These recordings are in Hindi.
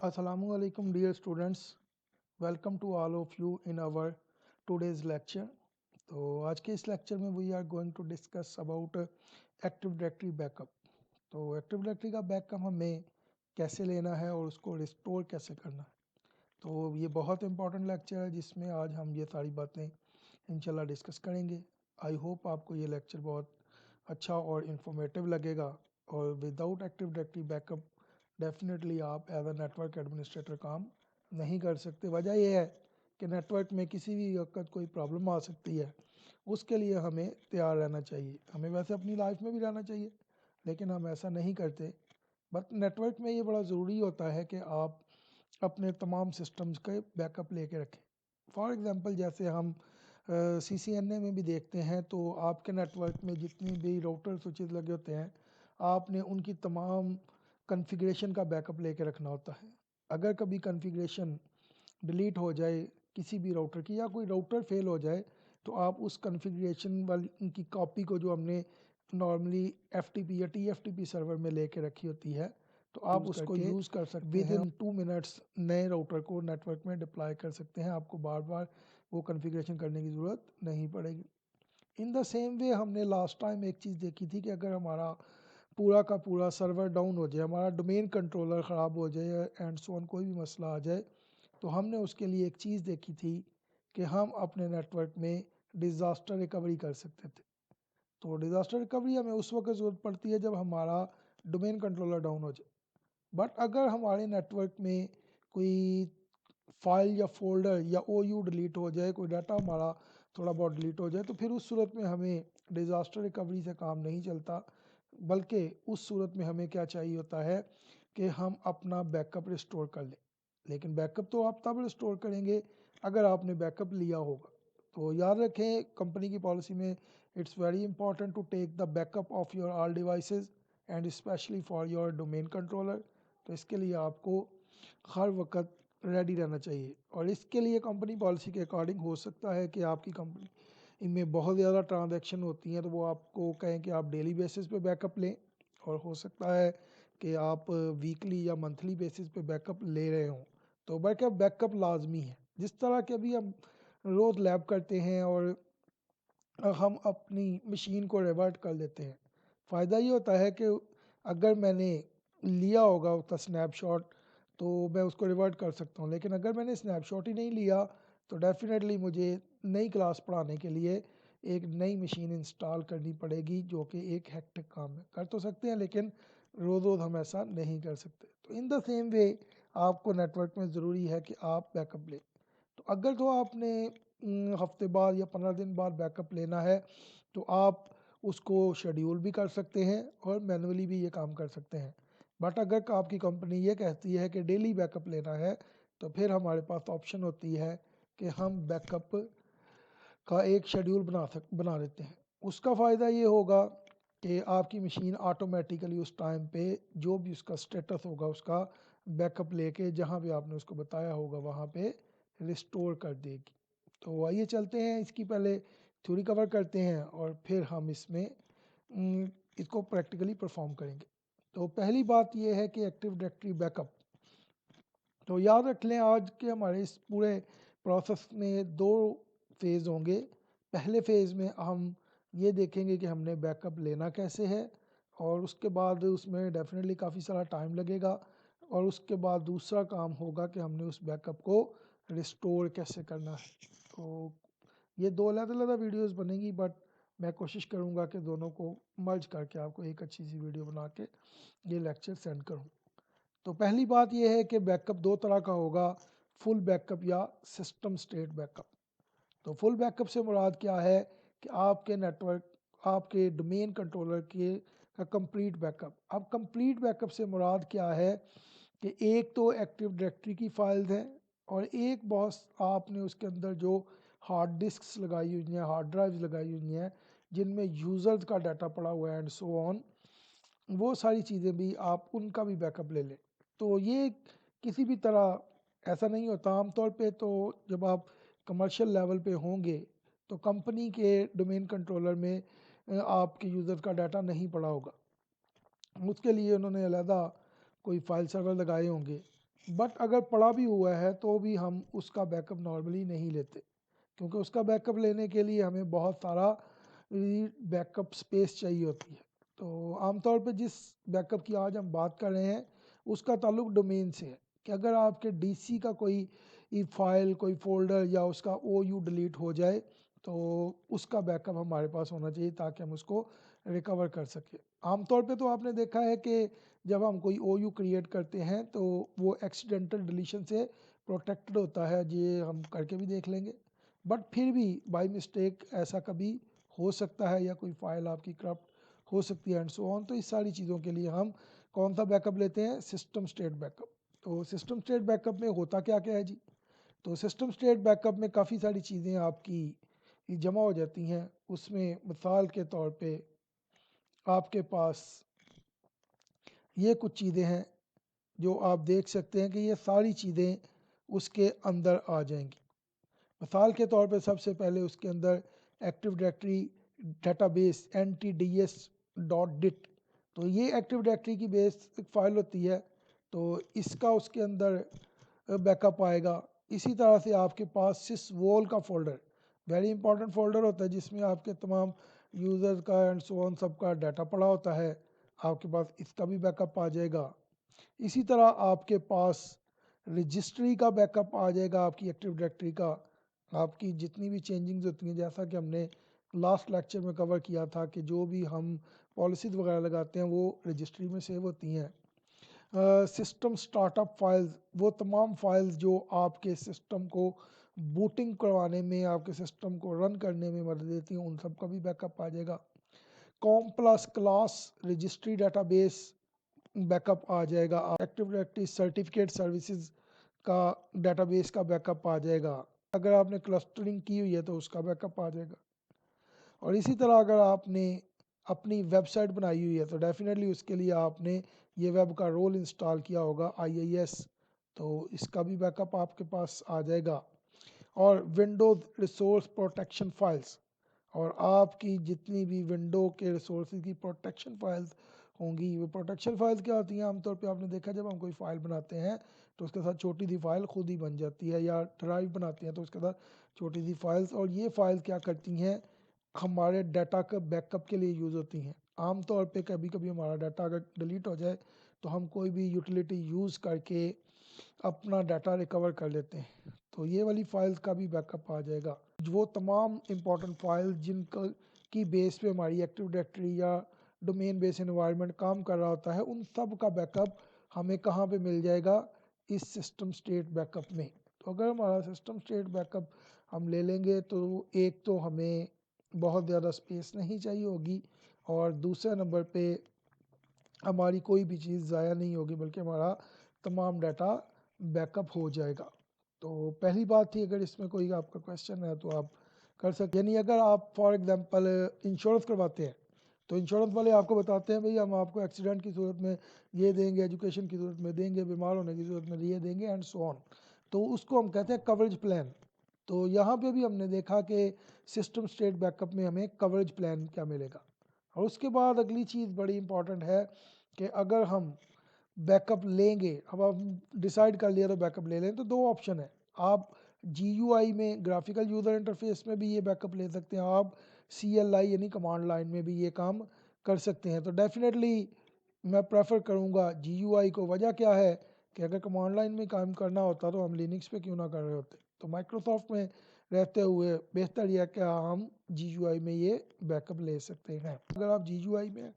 Assalamualaikum dear students, welcome to all of you in our today's lecture. तो आज के इस लेक्चर में we are going to discuss about active directory backup. तो एक्टिव डायरेक्टरी का बैकअप हमें कैसे लेना है और उसको रिस्टोर कैसे करना है। तो ये बहुत इंपॉर्टेंट लेक्चर है जिसमें आज हम ये सारी बातें इंशाल्लाह डिस्कस करेंगे। आई होप आपको ये लेक्चर बहुत अच्छा और इन्फॉर्मेटिव लगेगा। और without active directory backup definitely आप एज अ नेटवर्क एडमिनिस्ट्रेटर काम नहीं कर सकते। वजह यह है कि नेटवर्क में किसी भी वक्त कोई प्रॉब्लम आ सकती है, उसके लिए हमें तैयार रहना चाहिए। हमें वैसे अपनी लाइफ में भी रहना चाहिए, लेकिन हम ऐसा नहीं करते। बट नेटवर्क में ये बड़ा ज़रूरी होता है कि आप अपने तमाम सिस्टम्स के बैकअप लेके रखें। फॉर एग्ज़ाम्पल जैसे हम CCNA में भी देखते हैं, तो आपके नेटवर्क में जितनी भी राउटर स्विचेस लगे होते हैं, आपने उनकी तमाम कॉन्फ़िगरेशन का बैकअप लेके रखना होता है। अगर कभी कॉन्फ़िगरेशन डिलीट हो जाए किसी भी राउटर की, या कोई राउटर फेल हो जाए, तो आप उस कॉन्फ़िगरेशन वाली उनकी कॉपी को जो हमने नॉर्मली FTP या TFTP सर्वर में लेके रखी होती है, तो आप उसको यूज़ कर सकते हैं। विद इन 2 मिनट्स नए राउटर को नेटवर्क में डिप्लॉय कर सकते हैं। आपको बार बार वो कॉन्फ़िगरेशन करने की ज़रूरत नहीं पड़ेगी। इन द सेम वे हमने लास्ट टाइम एक चीज़ देखी थी कि अगर हमारा पूरा का पूरा सर्वर डाउन हो जाए, हमारा डोमेन कंट्रोलर ख़राब हो जाए एंड सो ऑन, कोई भी मसला आ जाए, तो हमने उसके लिए एक चीज़ देखी थी कि हम अपने नेटवर्क में डिज़ास्टर रिकवरी कर सकते थे। तो डिज़ास्टर रिकवरी हमें उस वक्त ज़रूरत पड़ती है जब हमारा डोमेन कंट्रोलर डाउन हो जाए। बट अगर हमारे नेटवर्क में कोई फाइल या फोल्डर या OU डिलीट हो जाए, कोई डाटा हमारा थोड़ा बहुत डिलीट हो जाए, तो फिर उस सूरत में हमें डिज़ास्टर रिकवरी से काम नहीं चलता। बल्कि उस सूरत में हमें क्या चाहिए होता है कि हम अपना बैकअप रिस्टोर कर लें। लेकिन बैकअप तो आप तब रिस्टोर करेंगे अगर आपने बैकअप लिया होगा। तो याद रखें, कंपनी की पॉलिसी में it's very important to take the backup of your all devices and specially for your domain controller. तो इसके लिए आपको हर वक्त रेडी रहना चाहिए। और इसके लिए कंपनी पॉलिसी के अकॉर्डिंग हो सकता है कि आपकी कंपनी इनमें बहुत ज़्यादा ट्रांजैक्शन होती हैं, तो वो आपको कहें कि आप डेली बेसिस पे बैकअप लें। और हो सकता है कि आप वीकली या मंथली बेसिस पे बैकअप ले रहे हों, तो बैकअप लाजमी है। जिस तरह के अभी हम रोज़ लैब करते हैं और हम अपनी मशीन को रिवर्ट कर लेते हैं। फ़ायदा ये होता है कि अगर मैंने लिया होगा उसका स्नैपशॉट, तो मैं उसको रिवर्ट कर सकता हूँ। लेकिन अगर मैंने स्नैपशॉट ही नहीं लिया, तो डेफ़िनेटली मुझे नई क्लास पढ़ाने के लिए एक नई मशीन इंस्टॉल करनी पड़ेगी, जो कि एक हेक्टिक काम है। कर तो सकते हैं, लेकिन रोज़-रोज़ हम ऐसा नहीं कर सकते। तो इन द सेम वे आपको नेटवर्क में ज़रूरी है कि आप बैकअप लें। तो अगर तो आपने हफ्ते बाद या 15 दिन बाद बैकअप लेना है, तो आप उसको शेड्यूल भी कर सकते हैं और मैनुअली भी ये काम कर सकते हैं। बट अगर आपकी कंपनी ये कहती है कि डेली बैकअप लेना है, तो फिर हमारे पास ऑप्शन होती है कि हम बैकअप का एक शेड्यूल बना देते हैं। उसका फ़ायदा ये होगा कि आपकी मशीन ऑटोमेटिकली उस टाइम पे जो भी उसका स्टेटस होगा, उसका बैकअप लेके जहाँ भी आपने उसको बताया होगा वहाँ पे रिस्टोर कर देगी। तो आइए चलते हैं, इसकी पहले थ्योरी कवर करते हैं और फिर हम इसमें इसको प्रैक्टिकली परफॉर्म करेंगे। तो पहली बात ये है कि एक्टिव डायरेक्टरी बैकअप। तो याद रख लें, आज के हमारे इस पूरे प्रोसेस में 2 फेज़ होंगे। पहले फ़ेज़ में हम ये देखेंगे कि हमने बैकअप लेना कैसे है, और उसके बाद उसमें डेफ़िनेटली काफ़ी सारा टाइम लगेगा। और उसके बाद दूसरा काम होगा कि हमने उस बैकअप को रिस्टोर कैसे करना है। तो ये 2 अलग-अलग वीडियोज़ बनेंगी, बट मैं कोशिश करूँगा कि दोनों को मर्ज करके आपको एक अच्छी सी वीडियो बना के ये लेक्चर सेंड करूँ। तो पहली बात यह है कि बैकअप 2 तरह का होगा, फुल बैकअप या सिस्टम स्टेट बैकअप। तो फुल बैकअप से मुराद क्या है कि आपके नेटवर्क, आपके डोमेन कंट्रोलर के का कंप्लीट बैकअप। अब कंप्लीट बैकअप से मुराद क्या है कि एक तो एक्टिव डायरेक्टरी की फाइल्स हैं, और एक बॉस आपने उसके अंदर जो हार्ड डिस्क्स लगाई हुई हैं, हार्ड ड्राइव्स लगाई हुई हैं, जिनमें यूज़र्स का डाटा पड़ा हुआ है एंड सो ऑन, वो सारी चीज़ें भी आप उनका भी बैकअप ले लें। तो ये किसी भी तरह ऐसा नहीं होता। आमतौर पे तो जब आप कमर्शियल लेवल पे होंगे, तो कंपनी के डोमेन कंट्रोलर में आपके यूज़र का डाटा नहीं पड़ा होगा। उसके लिए उन्होंने अलहदा कोई फ़ाइल सर्वर लगाए होंगे, बट अगर पड़ा भी हुआ है तो भी हम उसका बैकअप नॉर्मली नहीं लेते, क्योंकि उसका बैकअप लेने के लिए हमें बहुत सारा बैकअप स्पेस चाहिए होती है। तो आमतौर पे जिस बैकअप की आज हम बात कर रहे हैं उसका ताल्लुक डोमेन से है, कि अगर आपके डीसी का कोई फाइल, कोई फोल्डर या उसका ओयू डिलीट हो जाए तो उसका बैकअप हमारे पास होना चाहिए ताकि हम उसको रिकवर कर सकें। आमतौर पे तो आपने देखा है कि जब हम कोई ओयू क्रिएट करते हैं तो वो एक्सीडेंटल डिलीशन से प्रोटेक्टेड होता है, ये हम करके भी देख लेंगे। बट फिर भी बाय मिस्टेक ऐसा कभी हो सकता है, या कोई फाइल आपकी करप्ट हो सकती है एंड सो ऑन। तो इस सारी चीज़ों के लिए हम कौन सा बैकअप लेते हैं? System state backup. तो सिस्टम स्टेट बैकअप में होता क्या क्या है जी? तो सिस्टम स्टेट बैकअप में काफ़ी सारी चीज़ें आपकी जमा हो जाती हैं। उसमें मिसाल के तौर पे आपके पास ये कुछ चीज़ें हैं जो आप देख सकते हैं कि ये सारी चीज़ें उसके अंदर आ जाएंगी। मिसाल के तौर पे सबसे पहले उसके अंदर एक्टिव डायरेक्टरी डेटाबेस NTDS.DIT, तो ये एक्टिव डायरेक्टरी की बेस एक फाइल होती है, तो इसका उसके अंदर बैकअप आएगा। इसी तरह से आपके पास सिसवोल का फोल्डर, वेरी इंपॉर्टेंट फोल्डर होता है जिसमें आपके तमाम यूज़र्स का एंड सो ऑन सबका डाटा पड़ा होता है, आपके पास इसका भी बैकअप आ जाएगा। इसी तरह आपके पास रजिस्ट्री का बैकअप आ जाएगा, आपकी एक्टिव डायरेक्टरी का। आपकी जितनी भी चेंजिंग्स होती हैं, जैसा कि हमने लास्ट लेक्चर में कवर किया था कि जो भी हम पॉलिसीज़ वगैरह लगाते हैं वो रजिस्ट्री में सेव होती हैं। सिस्टम स्टार्टअप फाइल्स, वो तमाम फाइल्स जो आपके सिस्टम को बूटिंग करवाने में, आपके सिस्टम को रन करने में मदद देती हैं, उन सब का भी बैकअप आ जाएगा। COM plus class registry database backup आ जाएगा। एक्टिव डायरेक्टरी सर्टिफिकेट सर्विसेज का डेटाबेस का बैकअप आ जाएगा। अगर आपने क्लस्टरिंग की हुई है तो उसका बैकअप आ जाएगा। और इसी तरह अगर आपने अपनी वेबसाइट बनाई हुई है तो डेफिनेटली उसके लिए आपने ये वेब का रोल इंस्टॉल किया होगा IIS, तो इसका भी बैकअप आपके पास आ जाएगा। और विंडोज़ रिसोर्स प्रोटेक्शन फाइल्स, और आपकी जितनी भी विंडो के रिसोर्स की प्रोटेक्शन फाइल्स होंगी, वो प्रोटेक्शन फाइल्स क्या होती हैं? आमतौर पे आपने देखा जब हम कोई फ़ाइल बनाते हैं तो उसके साथ छोटी सी फाइल खुद ही बन जाती है, या ड्राइव बनाते हैं तो उसके साथ छोटी सी फाइल्स, और ये फाइल क्या करती हैं? हमारे डाटा का बैकअप के लिए यूज़ होती हैं। आमतौर पे कभी कभी हमारा डाटा अगर डिलीट हो जाए तो हम कोई भी यूटिलिटी यूज़ करके अपना डाटा रिकवर कर लेते हैं, तो ये वाली फाइल्स का भी बैकअप आ जाएगा। वो तमाम इम्पॉर्टेंट फाइल जिनका की बेस पे हमारी एक्टिव डायरेक्टरी या डोमेन बेस एनवायरनमेंट काम कर रहा होता है, उन सब का बैकअप हमें कहाँ पे मिल जाएगा? इस सिस्टम स्टेट बैकअप में। तो अगर हमारा सिस्टम स्टेट बैकअप हम ले लेंगे तो एक तो हमें बहुत ज़्यादा स्पेस नहीं चाहिए होगी, और दूसरे नंबर पे हमारी कोई भी चीज़ ज़ाया नहीं होगी, बल्कि हमारा तमाम डाटा बैकअप हो जाएगा। तो पहली बात थी, अगर इसमें कोई आपका क्वेश्चन है तो आप कर सकते। यानी अगर आप फॉर एग्जांपल इंश्योरेंस करवाते हैं तो इंश्योरेंस वाले आपको बताते हैं भाई हम आपको एक्सीडेंट की सूरत में ये देंगे, एजुकेशन की सूरत में देंगे, बीमार होने की सूरत में ये देंगे एंड सो ऑन, तो उसको हम कहते हैं कवरेज प्लान। तो यहाँ पे भी हमने देखा कि सिस्टम स्टेट बैकअप में हमें कवरेज प्लान क्या मिलेगा। और उसके बाद अगली चीज़ बड़ी इंपॉर्टेंट है कि अगर हम बैकअप लेंगे, अब हम डिसाइड कर लिया तो बैकअप ले लें, तो दो ऑप्शन है। आप GUI में, ग्राफिकल यूज़र इंटरफेस में भी ये बैकअप ले सकते हैं, आप CLI यानी कमांड लाइन में भी ये काम कर सकते हैं। तो डेफिनेटली मैं प्रेफर करूँगा GUI को। वजह क्या है कि अगर कमांड लाइन में काम करना होता तो हम लिनक्स पे क्यों ना कर रहे होते। तो माइक्रोसॉफ्ट में रहते हुए बेहतर यह कि हम GUI में ये बैकअप ले सकते हैं। अगर आप GUI में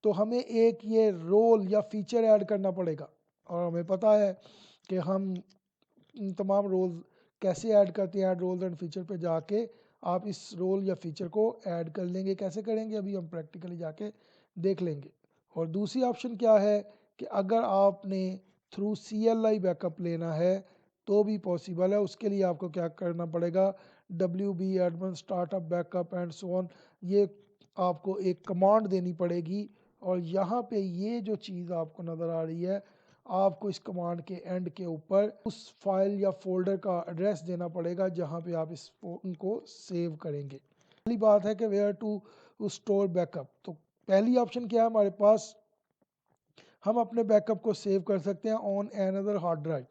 तो हमें एक ये रोल या फीचर ऐड करना पड़ेगा, और हमें पता है कि हम इन तमाम रोल्स कैसे ऐड करते हैं। ऐड रोल्स एंड फीचर पे जाके आप इस रोल या फीचर को ऐड कर लेंगे। कैसे करेंगे अभी हम प्रैक्टिकली जाके देख लेंगे। और दूसरी ऑप्शन क्या है कि अगर आपने थ्रू CLI बैकअप लेना है तो भी पॉसिबल है। उसके लिए आपको क्या करना पड़ेगा? WB admin startup backup and so on, ये आपको एक कमांड देनी पड़ेगी। और यहाँ पे ये जो चीज़ आपको नज़र आ रही है, आपको इस कमांड के एंड के ऊपर उस फाइल या फोल्डर का एड्रेस देना पड़ेगा जहाँ पे आप इस उनको सेव करेंगे। पहली बात है कि वेयर टू स्टोर बैकअप। तो पहली ऑप्शन क्या है हमारे पास? हम अपने बैकअप को सेव कर सकते हैं ऑन एनदर हार्ड ड्राइव।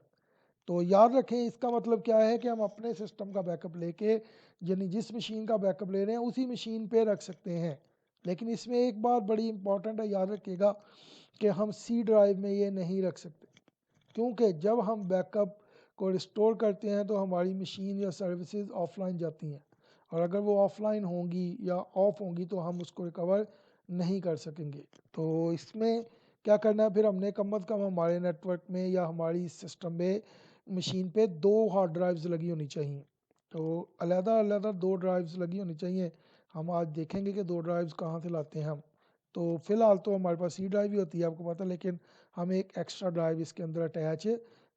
तो याद रखें इसका मतलब क्या है कि हम अपने सिस्टम का बैकअप लेके यानी जिस मशीन का बैकअप ले रहे हैं उसी मशीन पे रख सकते हैं। लेकिन इसमें एक बात बड़ी इंपॉर्टेंट है, याद रखिएगा कि हम सी ड्राइव में ये नहीं रख सकते, क्योंकि जब हम बैकअप को रिस्टोर करते हैं तो हमारी मशीन या सर्विसेज ऑफलाइन जाती हैं, और अगर वो ऑफलाइन होंगी या ऑफ होंगी तो हम उसको रिकवर नहीं कर सकेंगे। तो इसमें क्या करना है, फिर हमने कम अज़ कम हमारे नेटवर्क में या हमारी सिस्टम में मशीन पे 2 हार्ड ड्राइव्स लगी होनी चाहिए। तो अलग-अलग 2 ड्राइव्स लगी होनी चाहिए। हम आज देखेंगे कि 2 ड्राइव्स कहाँ से लाते हैं हम। तो फ़िलहाल तो हमारे पास सी ड्राइव ही होती है, आपको पता है, लेकिन हम एक एक्स्ट्रा ड्राइव इसके अंदर अटैच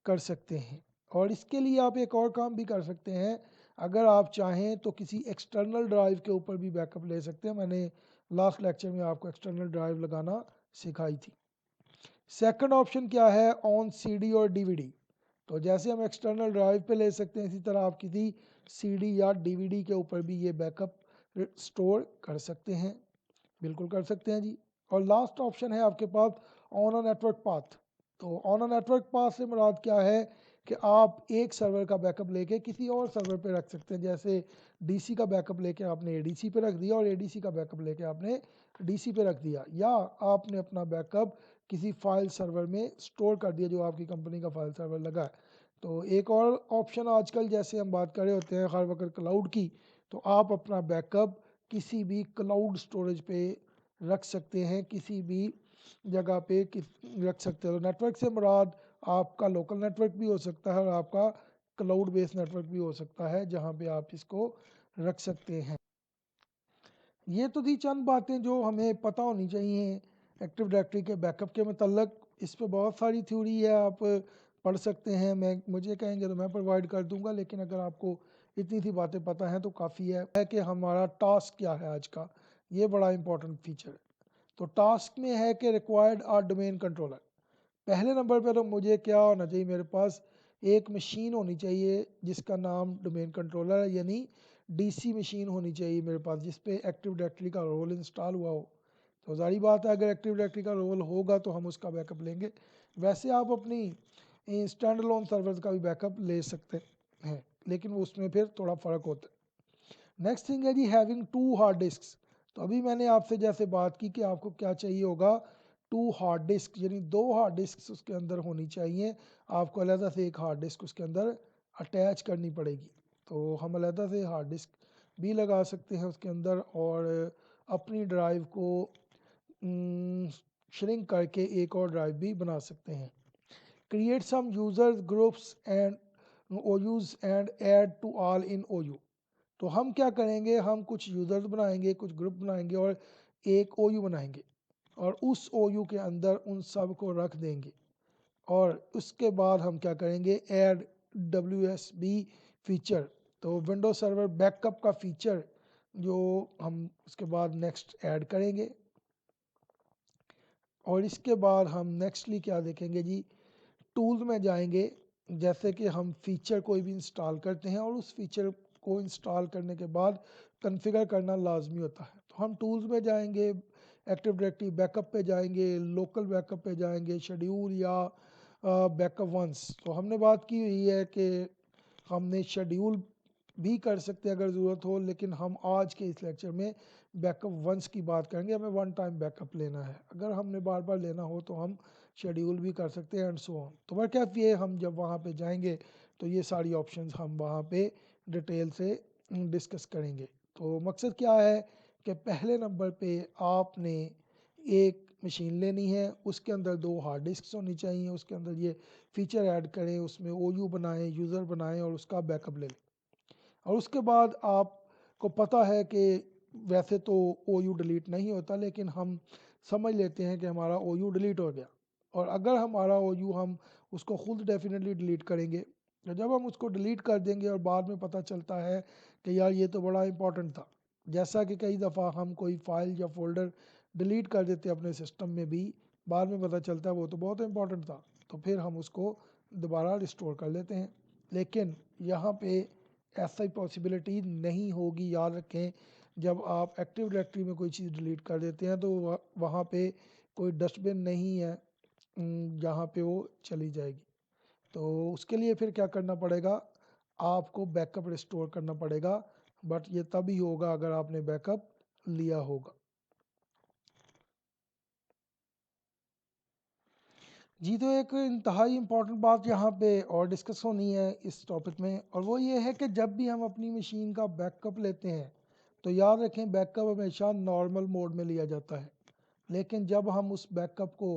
कर सकते हैं। और इसके लिए आप एक और काम भी कर सकते हैं, अगर आप चाहें तो किसी एक्सटर्नल ड्राइव के ऊपर भी बैकअप ले सकते हैं। मैंने लास्ट लेक्चर में आपको एक्सटर्नल ड्राइव लगाना सिखाई थी। सेकंड ऑप्शन क्या है, ऑन सीडी और डीवीडी। तो जैसे हम एक्सटर्नल ड्राइव पे ले सकते हैं, इसी तरह आप किसी सीडी या डीवीडी के ऊपर भी ये बैकअप स्टोर कर सकते हैं, बिल्कुल कर सकते हैं जी। और लास्ट ऑप्शन है आपके pass on a network path. तो ऑन अ नेटवर्क पाथ से मुराद क्या है कि आप एक सर्वर का बैकअप लेके किसी और सर्वर पे रख सकते हैं। जैसे डीसी का बैकअप लेके आपने एडीसी पे रख दिया और एडीसी का बैकअप लेके आपने डीसी पे रख दिया, या आपने अपना बैकअप किसी फाइल सर्वर में स्टोर कर दिया जो आपकी कंपनी का फाइल सर्वर लगा है। तो एक और ऑप्शन आजकल जैसे हम बात कर रहे होते हैं हर वक्त क्लाउड की, तो आप अपना बैकअप किसी भी क्लाउड स्टोरेज पे रख सकते हैं, किसी भी जगह पे रख सकते हो। नेटवर्क से मुराद आपका लोकल नेटवर्क भी हो सकता है और आपका क्लाउड बेस्ड नेटवर्क भी हो सकता है जहाँ पे आप इसको रख सकते हैं। ये तो थी चंद बातें जो हमें पता होनी चाहिए एक्टिव डायरेक्टरी के बैकअप के मतलब। इस पे बहुत सारी थ्योरी है, आप पढ़ सकते हैं, मैं मुझे कहेंगे तो मैं प्रोवाइड कर दूंगा, लेकिन अगर आपको इतनी सी बातें पता हैं तो काफ़ी है कि हमारा टास्क क्या है आज का। ये बड़ा इंपॉर्टेंट फीचर है। तो टास्क में है कि रिक्वायर्ड आर डोमेन कंट्रोलर। पहले नंबर पे तो मुझे क्या होना चाहिए, मेरे पास एक मशीन होनी चाहिए जिसका नाम डोमेन कंट्रोलर है, यानी डीसी मशीन होनी चाहिए मेरे पास जिस पे एक्टिव डायरेक्टरी का रोल इंस्टॉल हुआ हो। तो जारी बात है, अगर एक्टिव डायरेक्टरी का रोल होगा तो हम उसका बैकअप लेंगे। वैसे आप अपनी स्टैंड अलोन सर्वर्स का भी बैकअप ले सकते हैं, लेकिन उसमें फिर थोड़ा फ़र्क होता है। नेक्स्ट थिंग है जी हैविंग 2 हार्ड डिस्क। तो अभी मैंने आपसे जैसे बात की कि आपको क्या चाहिए होगा, 2 हार्ड डिस्क, यानी 2 हार्ड डिस्क उसके अंदर होनी चाहिए। आपको अलहदा से एक हार्ड डिस्क उसके अंदर अटैच करनी पड़ेगी। तो हम अलहदा से हार्ड डिस्क भी लगा सकते हैं उसके अंदर, और अपनी ड्राइव को श्रिंक करके एक और ड्राइव भी बना सकते हैं। Create some users groups and OUs and add to all in OU. तो हम क्या करेंगे, हम कुछ यूज़र्स बनाएंगे, कुछ ग्रुप बनाएंगे और एक ओयू बनाएंगे, और उस ओयू के अंदर उन सब को रख देंगे। और उसके बाद हम क्या करेंगे, ऐड WSB फीचर, तो विंडो सर्वर बैकअप का फीचर जो हम उसके बाद नेक्स्ट ऐड करेंगे। और इसके बाद हम नेक्स्टली क्या देखेंगे जी, टूल्स में जाएंगे। जैसे कि हम फीचर कोई भी इंस्टॉल करते हैं और उस फीचर को इंस्टॉल करने के बाद कॉन्फ़िगर करना लाजमी होता है। तो हम टूल्स में जाएंगे, एक्टिव डायरेक्टरी बैकअप पे जाएंगे, लोकल बैकअप पे जाएंगे, शेड्यूल या बैकअप वंस। तो हमने बात की हुई है कि हमने शेड्यूल भी कर सकते हैं अगर ज़रूरत हो, लेकिन हम आज के इस लेक्चर में बैकअप वंस की बात करेंगे। हमें वन टाइम बैकअप लेना है, अगर हमने बार बार लेना हो तो हम शेड्यूल भी कर सकते हैं एंड सो ऑन। तो मैं क्या ये हम जब वहाँ पे जाएंगे तो ये सारी ऑप्शंस हम वहाँ पे डिटेल से डिस्कस करेंगे। तो मकसद क्या है कि पहले नंबर पे आपने एक मशीन लेनी है, उसके अंदर 2 हार्ड डिस्क होनी चाहिए, उसके अंदर ये फीचर ऐड करें, उसमें ओयू बनाएं, यूज़र बनाएं और उसका बैकअप ले लें। और उसके बाद आपको पता है कि वैसे तो ओयू डिलीट नहीं होता, लेकिन हम समझ लेते हैं कि हमारा ओयू डिलीट हो गया। और अगर हमारा ओयू हम उसको खुद डेफिनेटली डिलीट करेंगे, तो जब हम उसको डिलीट कर देंगे और बाद में पता चलता है कि यार ये तो बड़ा इंपॉर्टेंट था, जैसा कि कई दफ़ा हम कोई फाइल या फोल्डर डिलीट कर देते हैं अपने सिस्टम में भी, बाद में पता चलता है वो तो बहुत इंपॉर्टेंट था, तो फिर हम उसको दोबारा रिस्टोर कर लेते हैं। लेकिन यहाँ पे ऐसा ही पॉसिबिलिटी नहीं होगी, याद रखें। जब आप एक्टिव डायरेक्टरी में कोई चीज़ डिलीट कर देते हैं तो वहाँ पे कोई डस्टबिन नहीं है जहाँ पे वो चली जाएगी। तो उसके लिए फिर क्या करना पड़ेगा, आपको बैकअप रिस्टोर करना पड़ेगा, बट ये तभी होगा अगर आपने बैकअप लिया होगा। जी, तो एक इंतहाई इम्पोर्टेंट बात यहाँ पे और डिस्कस होनी है इस टॉपिक में, और वो ये है कि जब भी हम अपनी मशीन का बैकअप लेते हैं तो याद रखें बैकअप हमेशा नॉर्मल मोड में लिया जाता है, लेकिन जब हम उस बैकअप को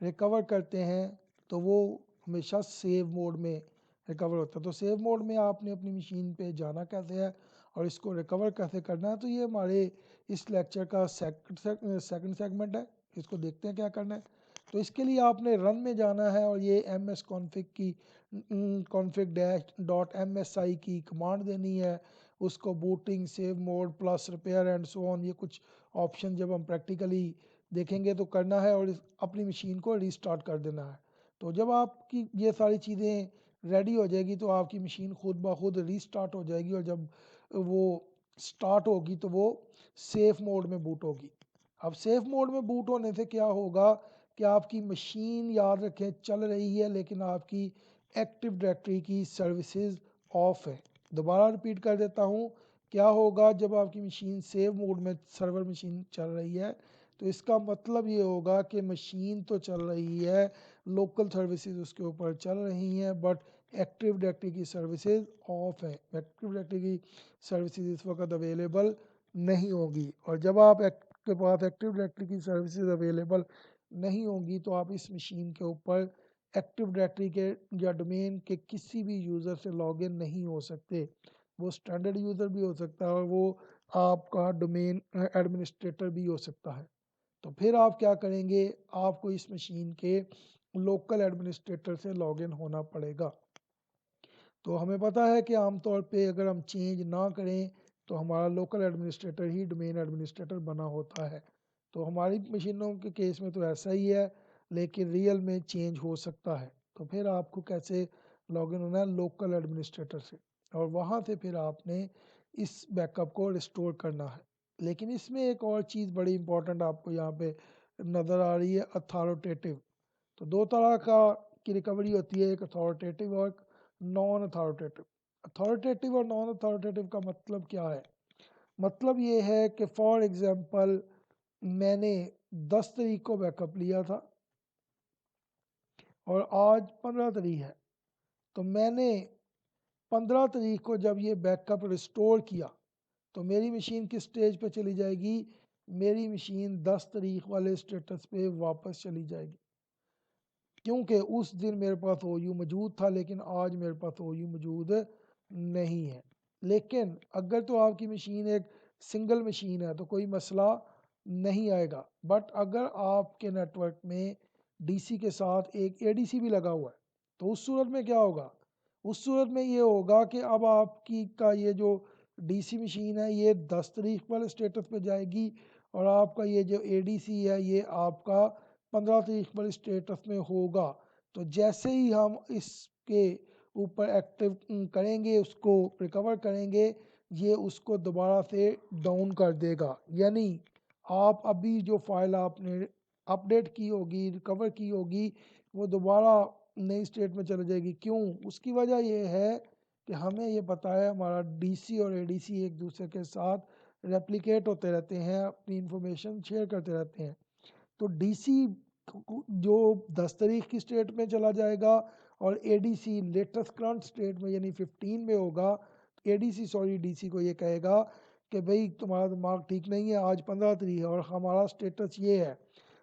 रिकवर करते हैं तो वो हमेशा सेव मोड में रिकवर होता है। तो सेव मोड में आपने अपनी मशीन पे जाना कैसे है और इसको रिकवर कैसे करना है, तो ये हमारे इस लेक्चर का सेकंड सेगमेंट है। इसको देखते हैं क्या करना है। तो इसके लिए आपने रन में जाना है और ये ms config की config dash डॉट msi की कमांड देनी है। उसको booting, save mode, plus repair and so on, ये कुछ ऑप्शन जब हम प्रैक्टिकली देखेंगे तो करना है और अपनी मशीन को रीस्टार्ट कर देना है। तो जब आपकी ये सारी चीज़ें रेडी हो जाएगी तो आपकी मशीन खुद ब खुद रीस्टार्ट हो जाएगी, और जब वो स्टार्ट होगी तो वो सेफ मोड में बूट होगी। अब सेफ मोड में बूट होने से क्या होगा कि आपकी मशीन याद रखें चल रही है, लेकिन आपकी एक्टिव डायरेक्टरी की सर्विसेज ऑफ है। दोबारा रिपीट कर देता हूँ, क्या होगा जब आपकी मशीन सेव मोड में सर्वर मशीन चल रही है, तो इसका मतलब ये होगा कि मशीन तो चल रही है, लोकल सर्विसेज उसके ऊपर चल रही हैं, बट एक्टिव डायरेक्टरी की सर्विसेज ऑफ है। एक्टिव डायरेक्टरी की सर्विसेज इस वक्त अवेलेबल नहीं होगी, और जब आप के पास एक्टिव डायरेक्टरी की सर्विसेज अवेलेबल नहीं होंगी तो आप इस मशीन के ऊपर एक्टिव डायरेक्टरी के या डोमेन के किसी भी यूज़र से लॉगिन नहीं हो सकते। वो स्टैंडर्ड यूज़र भी हो सकता है और वो आपका डोमेन एडमिनिस्ट्रेटर भी हो सकता है। तो फिर आप क्या करेंगे, आपको इस मशीन के लोकल एडमिनिस्ट्रेटर से लॉगिन होना पड़ेगा। तो हमें पता है कि आमतौर पे अगर हम चेंज ना करें तो हमारा लोकल एडमिनिस्ट्रेटर ही डोमेन एडमिनिस्ट्रेटर बना होता है। तो हमारी मशीनों के केस में तो ऐसा ही है, लेकिन रियल में चेंज हो सकता है। तो फिर आपको कैसे लॉगिन होना है, लोकल एडमिनिस्ट्रेटर से, और वहाँ से फिर आपने इस बैकअप को रिस्टोर करना है। लेकिन इसमें एक और चीज़ बड़ी इंपॉर्टेंट आपको यहाँ पे नज़र आ रही है, अथॉरिटेटिव। तो दो तरह का की रिकवरी होती है, एक अथॉरिटेटिव और नॉन अथॉरिटेटिव। अथॉरिटेटिव और नॉन अथॉरिटेटिव का मतलब क्या है, मतलब ये है कि फॉर एग्जांपल मैंने 10 तारीख को बैकअप लिया था और आज 15 तारीख है, तो मैंने 15 तारीख को जब ये बैकअप रिस्टोर किया तो मेरी मशीन किस स्टेज पे चली जाएगी, मेरी मशीन 10 तारीख वाले स्टेटस पे वापस चली जाएगी, क्योंकि उस दिन मेरे पास ओयू मौजूद था लेकिन आज मेरे पास ओयू मौजूद नहीं है। लेकिन अगर तो आपकी मशीन एक सिंगल मशीन है तो कोई मसला नहीं आएगा, बट अगर आपके नेटवर्क में डीसी के साथ एक एडीसी भी लगा हुआ है तो उस सूरत में क्या होगा, उस सूरत में ये होगा कि अब आपकी का ये जो डीसी मशीन है ये 10 तारीख वाले स्टेटस पे जाएगी, और आपका ये जो एडीसी है ये आपका 15 तारीख वाले स्टेटस में होगा। तो जैसे ही हम इसके ऊपर एक्टिव करेंगे, उसको रिकवर करेंगे, ये उसको दोबारा से डाउन कर देगा। यानी आप अभी जो फाइल आपने अपडेट की होगी, रिकवर की होगी, वो दोबारा नई स्टेट में चले जाएगी। क्यों, उसकी वजह ये है कि हमें ये पता है हमारा डीसी और एडीसी एक दूसरे के साथ रेप्लिकेट होते रहते हैं, अपनी इंफॉर्मेशन शेयर करते रहते हैं। तो डीसी जो 10 तारीख की स्टेट में चला जाएगा और एडीसी लेटेस्ट करंट स्टेट में यानी 15 में होगा। एडीसी सॉरी डीसी को ये कहेगा कि भाई तुम्हारा दिमाग ठीक नहीं है, आज 15 तारीख है और हमारा स्टेटस ये है।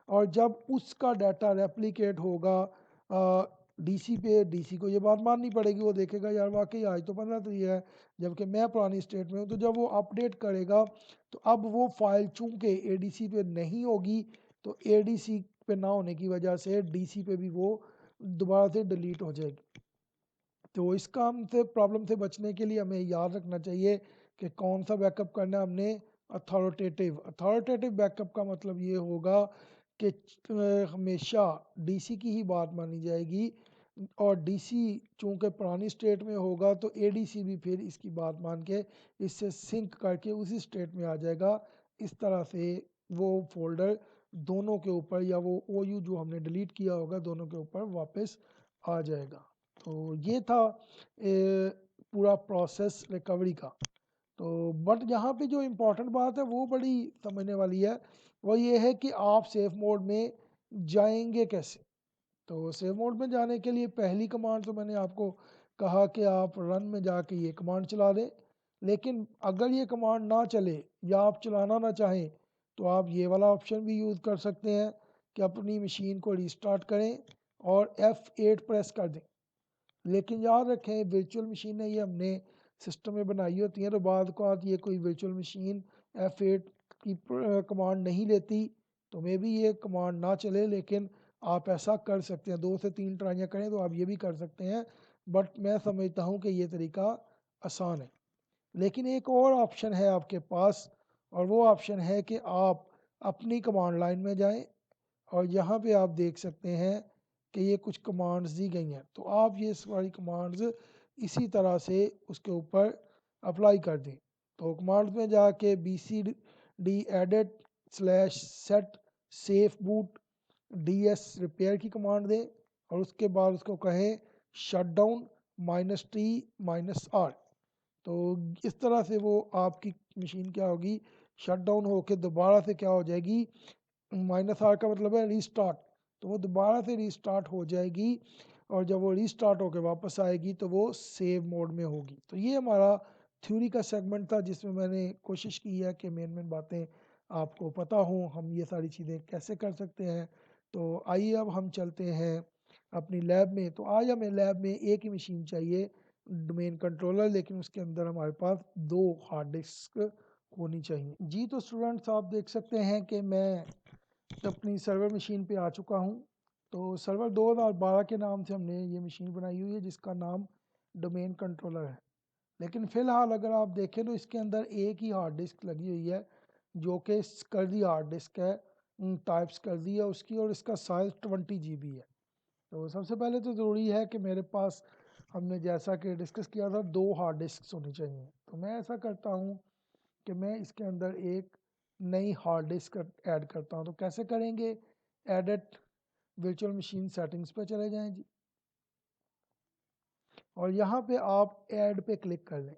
और जब उसका डाटा रेप्लिकेट होगा डीसी पे, डीसी को ये बात माननी पड़ेगी, वो देखेगा यार वाकई आज तो 15 तारीख है जबकि मैं पुरानी स्टेट में हूँ। तो जब वो अपडेट करेगा तो अब वो फाइल चूंकि एडीसी पे नहीं होगी, तो एडीसी पे ना होने की वजह से डीसी पे भी वो दोबारा से डिलीट हो जाएगी। तो इस काम से प्रॉब्लम से बचने के लिए हमें याद रखना चाहिए कि कौन सा बैकअप करना है हमने, अथॉरिटेटिव। अथॉरिटेटिव बैकअप का मतलब ये होगा कि हमेशा डीसी की ही बात मानी जाएगी, और डीसी चूंकि पुरानी स्टेट में होगा तो एडीसी भी फिर इसकी बात मान के इससे सिंक करके उसी स्टेट में आ जाएगा। इस तरह से वो फोल्डर दोनों के ऊपर, या वो ओयू जो हमने डिलीट किया होगा दोनों के ऊपर वापस आ जाएगा। तो ये था पूरा प्रोसेस रिकवरी का। तो बट यहाँ पे जो इम्पोर्टेंट बात है वो बड़ी समझने वाली है, वो ये है कि आप सेफ मोड में जाएंगे कैसे। तो सेव मोड में जाने के लिए पहली कमांड तो मैंने आपको कहा कि आप रन में जाके ये कमांड चला दें, लेकिन अगर ये कमांड ना चले या आप चलाना ना चाहें तो आप ये वाला ऑप्शन भी यूज़ कर सकते हैं कि अपनी मशीन को रिस्टार्ट करें और F8 प्रेस कर दें। लेकिन याद रखें वर्चुअल मशीनें ये हमने सिस्टम में बनाई होती हैं, तो बाद को आज ये कोई वर्चुअल मशीन F8 की कमांड नहीं लेती, तो मे भी ये कमांड ना चले, लेकिन आप ऐसा कर सकते हैं। 2 से 3 ट्राइयाँ करें तो आप ये भी कर सकते हैं, बट मैं समझता हूँ कि ये तरीका आसान है। लेकिन एक और ऑप्शन है आपके पास, और वो ऑप्शन है कि आप अपनी कमांड लाइन में जाएं और यहाँ पे आप देख सकते हैं कि ये कुछ कमांड्स दी गई हैं, तो आप ये सारी कमांड्स इसी तरह से उसके ऊपर अप्लाई कर दें। तो कमांड्स में जाके BCD edit slash set safe boot DS repair की कमांड दें और उसके बाद उसको कहें शट डाउन -T-R। तो इस तरह से वो आपकी मशीन क्या होगी, शट डाउन होकर दोबारा से क्या हो जाएगी, -R का मतलब है रीस्टार्ट, तो वो दोबारा से रीस्टार्ट हो जाएगी और जब वो रीस्टार्ट होकर वापस आएगी तो वो सेव मोड में होगी। तो ये हमारा थ्योरी का सेगमेंट था जिसमें मैंने कोशिश की है कि मेन मेन बातें आपको पता हों, हम ये सारी चीज़ें कैसे कर सकते हैं। तो आइए अब हम चलते हैं अपनी लैब में। तो आज हमें लैब में एक ही मशीन चाहिए, डोमेन कंट्रोलर, लेकिन उसके अंदर हमारे पास 2 हार्ड डिस्क होनी चाहिए। जी तो स्टूडेंट्स आप देख सकते हैं कि मैं अपनी सर्वर मशीन पे आ चुका हूँ। तो सर्वर 2012 के नाम से हमने ये मशीन बनाई हुई है जिसका नाम डोमेन कंट्रोलर है। लेकिन फ़िलहाल अगर आप देखें तो इसके अंदर एक ही हार्ड डिस्क लगी हुई है जो कि स्कर्दी हार्ड डिस्क है, टाइप स्कर्दी है उसकी, और इसका साइज़ 20 GB है। तो सबसे पहले तो ज़रूरी है कि मेरे पास, हमने जैसा कि डिस्कस किया था, 2 हार्ड डिस्क होनी चाहिए। तो मैं ऐसा करता हूँ कि मैं इसके अंदर एक नई हार्ड डिस्क ऐड करता हूँ। तो कैसे करेंगे, एडिट वर्चुअल मशीन सेटिंग्स पे चले जाएं जी, और यहाँ पे आप ऐड पे क्लिक कर लें।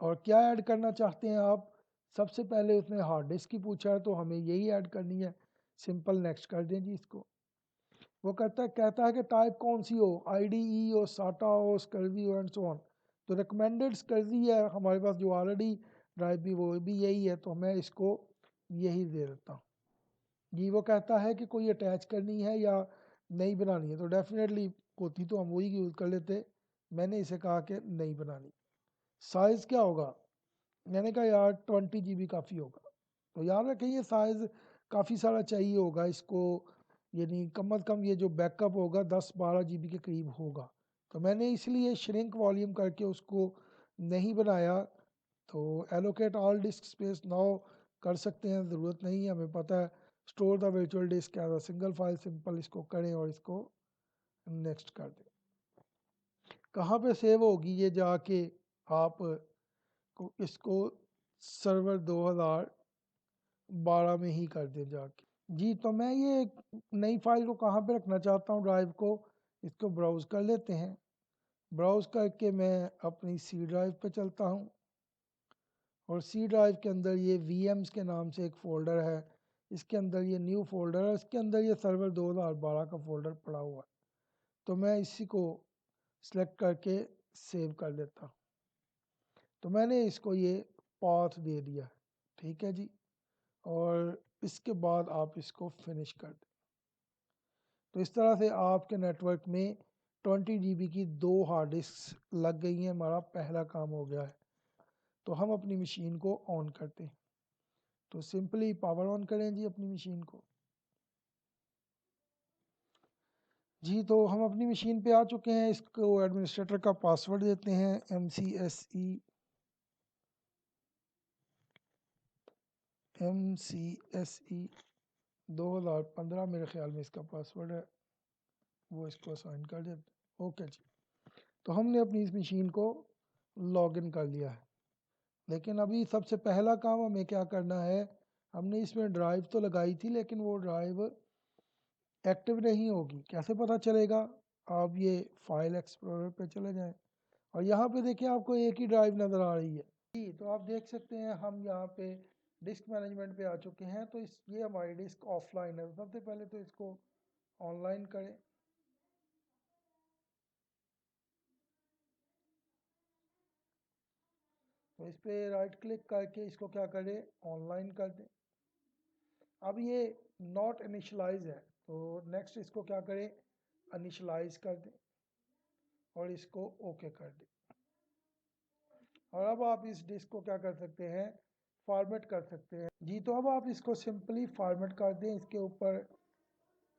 और क्या ऐड करना चाहते हैं आप, सबसे पहले उसने हार्ड डिस्क की पूछा है तो हमें यही ऐड करनी है, सिंपल नेक्स्ट कर दें जी इसको। वो कहता है कि टाइप कौन सी हो, IDE हो, SATA हो, SCSI हो एंड सो ऑन। तो रिकमेंडेड SCSI है हमारे पास जो ऑलरेडी ड्राइव भी, वो भी यही है, तो मैं इसको यही दे देता हूँ जी। वो कहता है कि कोई अटैच करनी है या नहीं बनानी है, तो डेफिनेटली होती तो हम वही यूज़ कर लेते, मैंने इसे कहा कि नहीं बनानी। साइज़ क्या होगा, मैंने कहा यार 20 GB काफ़ी होगा। तो याद रखें ये साइज़ काफ़ी सारा चाहिए होगा इसको, यानी कम अज़ कम ये जो बैकअप होगा 10-12 GB के करीब होगा। तो मैंने इसलिए श्रिंक वॉल्यूम करके उसको नहीं बनाया। तो allocate all disk space now कर सकते हैं, ज़रूरत नहीं है, हमें पता है store the virtual disk as a single file, simple इसको करें और इसको नेक्स्ट कर दें। कहाँ पे सेव होगी ये, जाके आप को इसको सर्वर 2012 में ही कर दें जाके जी। तो मैं ये नई फाइल को कहाँ पे रखना चाहता हूँ, ड्राइव को, इसको ब्राउज़ कर लेते हैं। ब्राउज़ करके मैं अपनी C ड्राइव पे चलता हूँ और C ड्राइव के अंदर ये VMs के नाम से एक फ़ोल्डर है, इसके अंदर ये न्यू फ़ोल्डर है, इसके अंदर ये सर्वर 2012 का फ़ोल्डर पड़ा हुआ है। तो मैं इसी को सेलेक्ट करके सेव कर देता हूँ। तो मैंने इसको ये पाथ दे दिया है, ठीक है जी। और इसके बाद आप इसको फिनिश कर दें। तो इस तरह से आपके नेटवर्क में 20 GB की 2 हार्ड डिस्क लग गई हैं, हमारा पहला काम हो गया है। तो हम अपनी मशीन को ऑन करते हैं। तो सिंपली पावर ऑन करें जी अपनी मशीन को जी। तो हम अपनी मशीन पे आ चुके हैं, इसको एडमिनिस्ट्रेटर का पासवर्ड देते हैं, MCSE 2015 मेरे ख्याल में इसका पासवर्ड है, वो इसको असाइन कर देते। ओके जी। तो हमने अपनी इस मशीन को लॉगिन कर लिया है, लेकिन अभी सबसे पहला काम हमें क्या करना है, हमने इसमें ड्राइव तो लगाई थी लेकिन वो ड्राइव एक्टिव नहीं होगी, कैसे पता चलेगा, आप ये फाइल एक्सप्लोरर पे चले जाएं और यहाँ पे देखिए आपको एक ही ड्राइव नज़र आ रही है जी। तो आप देख सकते हैं हम यहाँ पे डिस्क मैनेजमेंट पे आ चुके हैं। तो इस ये हमारी डिस्क ऑफलाइन है। सबसे पहले तो इसको ऑनलाइन करें। तो इस पर राइट क्लिक करके इसको क्या करें, ऑनलाइन कर दें। अब ये नॉट इनिशलाइज है तो नेक्स्ट इसको क्या करें, इनिशलाइज कर दें और इसको ओके कर दें। और अब आप इस डिस्क को क्या कर सकते हैं, फॉर्मेट कर सकते हैं जी। तो अब आप इसको सिंपली फॉर्मेट कर दें। इसके ऊपर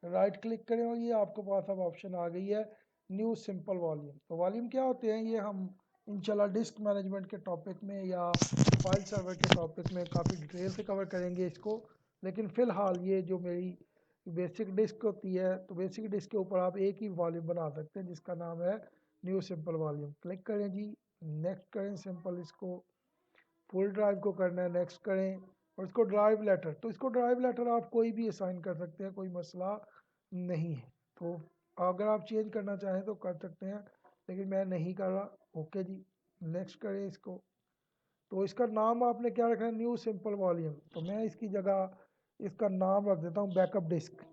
राइट क्लिक करें और ये आपके पास अब ऑप्शन आ गई है न्यू सिंपल वॉल्यूम। तो वॉल्यूम क्या होते हैं, ये हम इंशाल्लाह डिस्क मैनेजमेंट के टॉपिक में या फाइल सर्वर के टॉपिक में काफ़ी डिटेल से कवर करेंगे इसको। लेकिन फ़िलहाल ये जो मेरी बेसिक डिस्क होती है, तो बेसिक डिस्क के ऊपर आप एक ही वॉल्यूम बना सकते हैं जिसका नाम है न्यू सिंपल वॉल्यूम। क्लिक करें जी, नेक्स्ट करें सिंपल। इसको फुल ड्राइव को करना है, नेक्स्ट करें। और इसको ड्राइव लेटर, तो इसको ड्राइव लेटर आप कोई भी असाइन कर सकते हैं, कोई मसला नहीं है। तो अगर आप चेंज करना चाहें तो कर सकते हैं, लेकिन मैं नहीं कर रहा। ओके जी, नेक्स्ट करें इसको। तो इसका नाम आपने क्या रखना है, न्यू सिंपल वॉल्यूम। तो मैं इसकी जगह इसका नाम रख देता हूँ बैकअप डिस्क।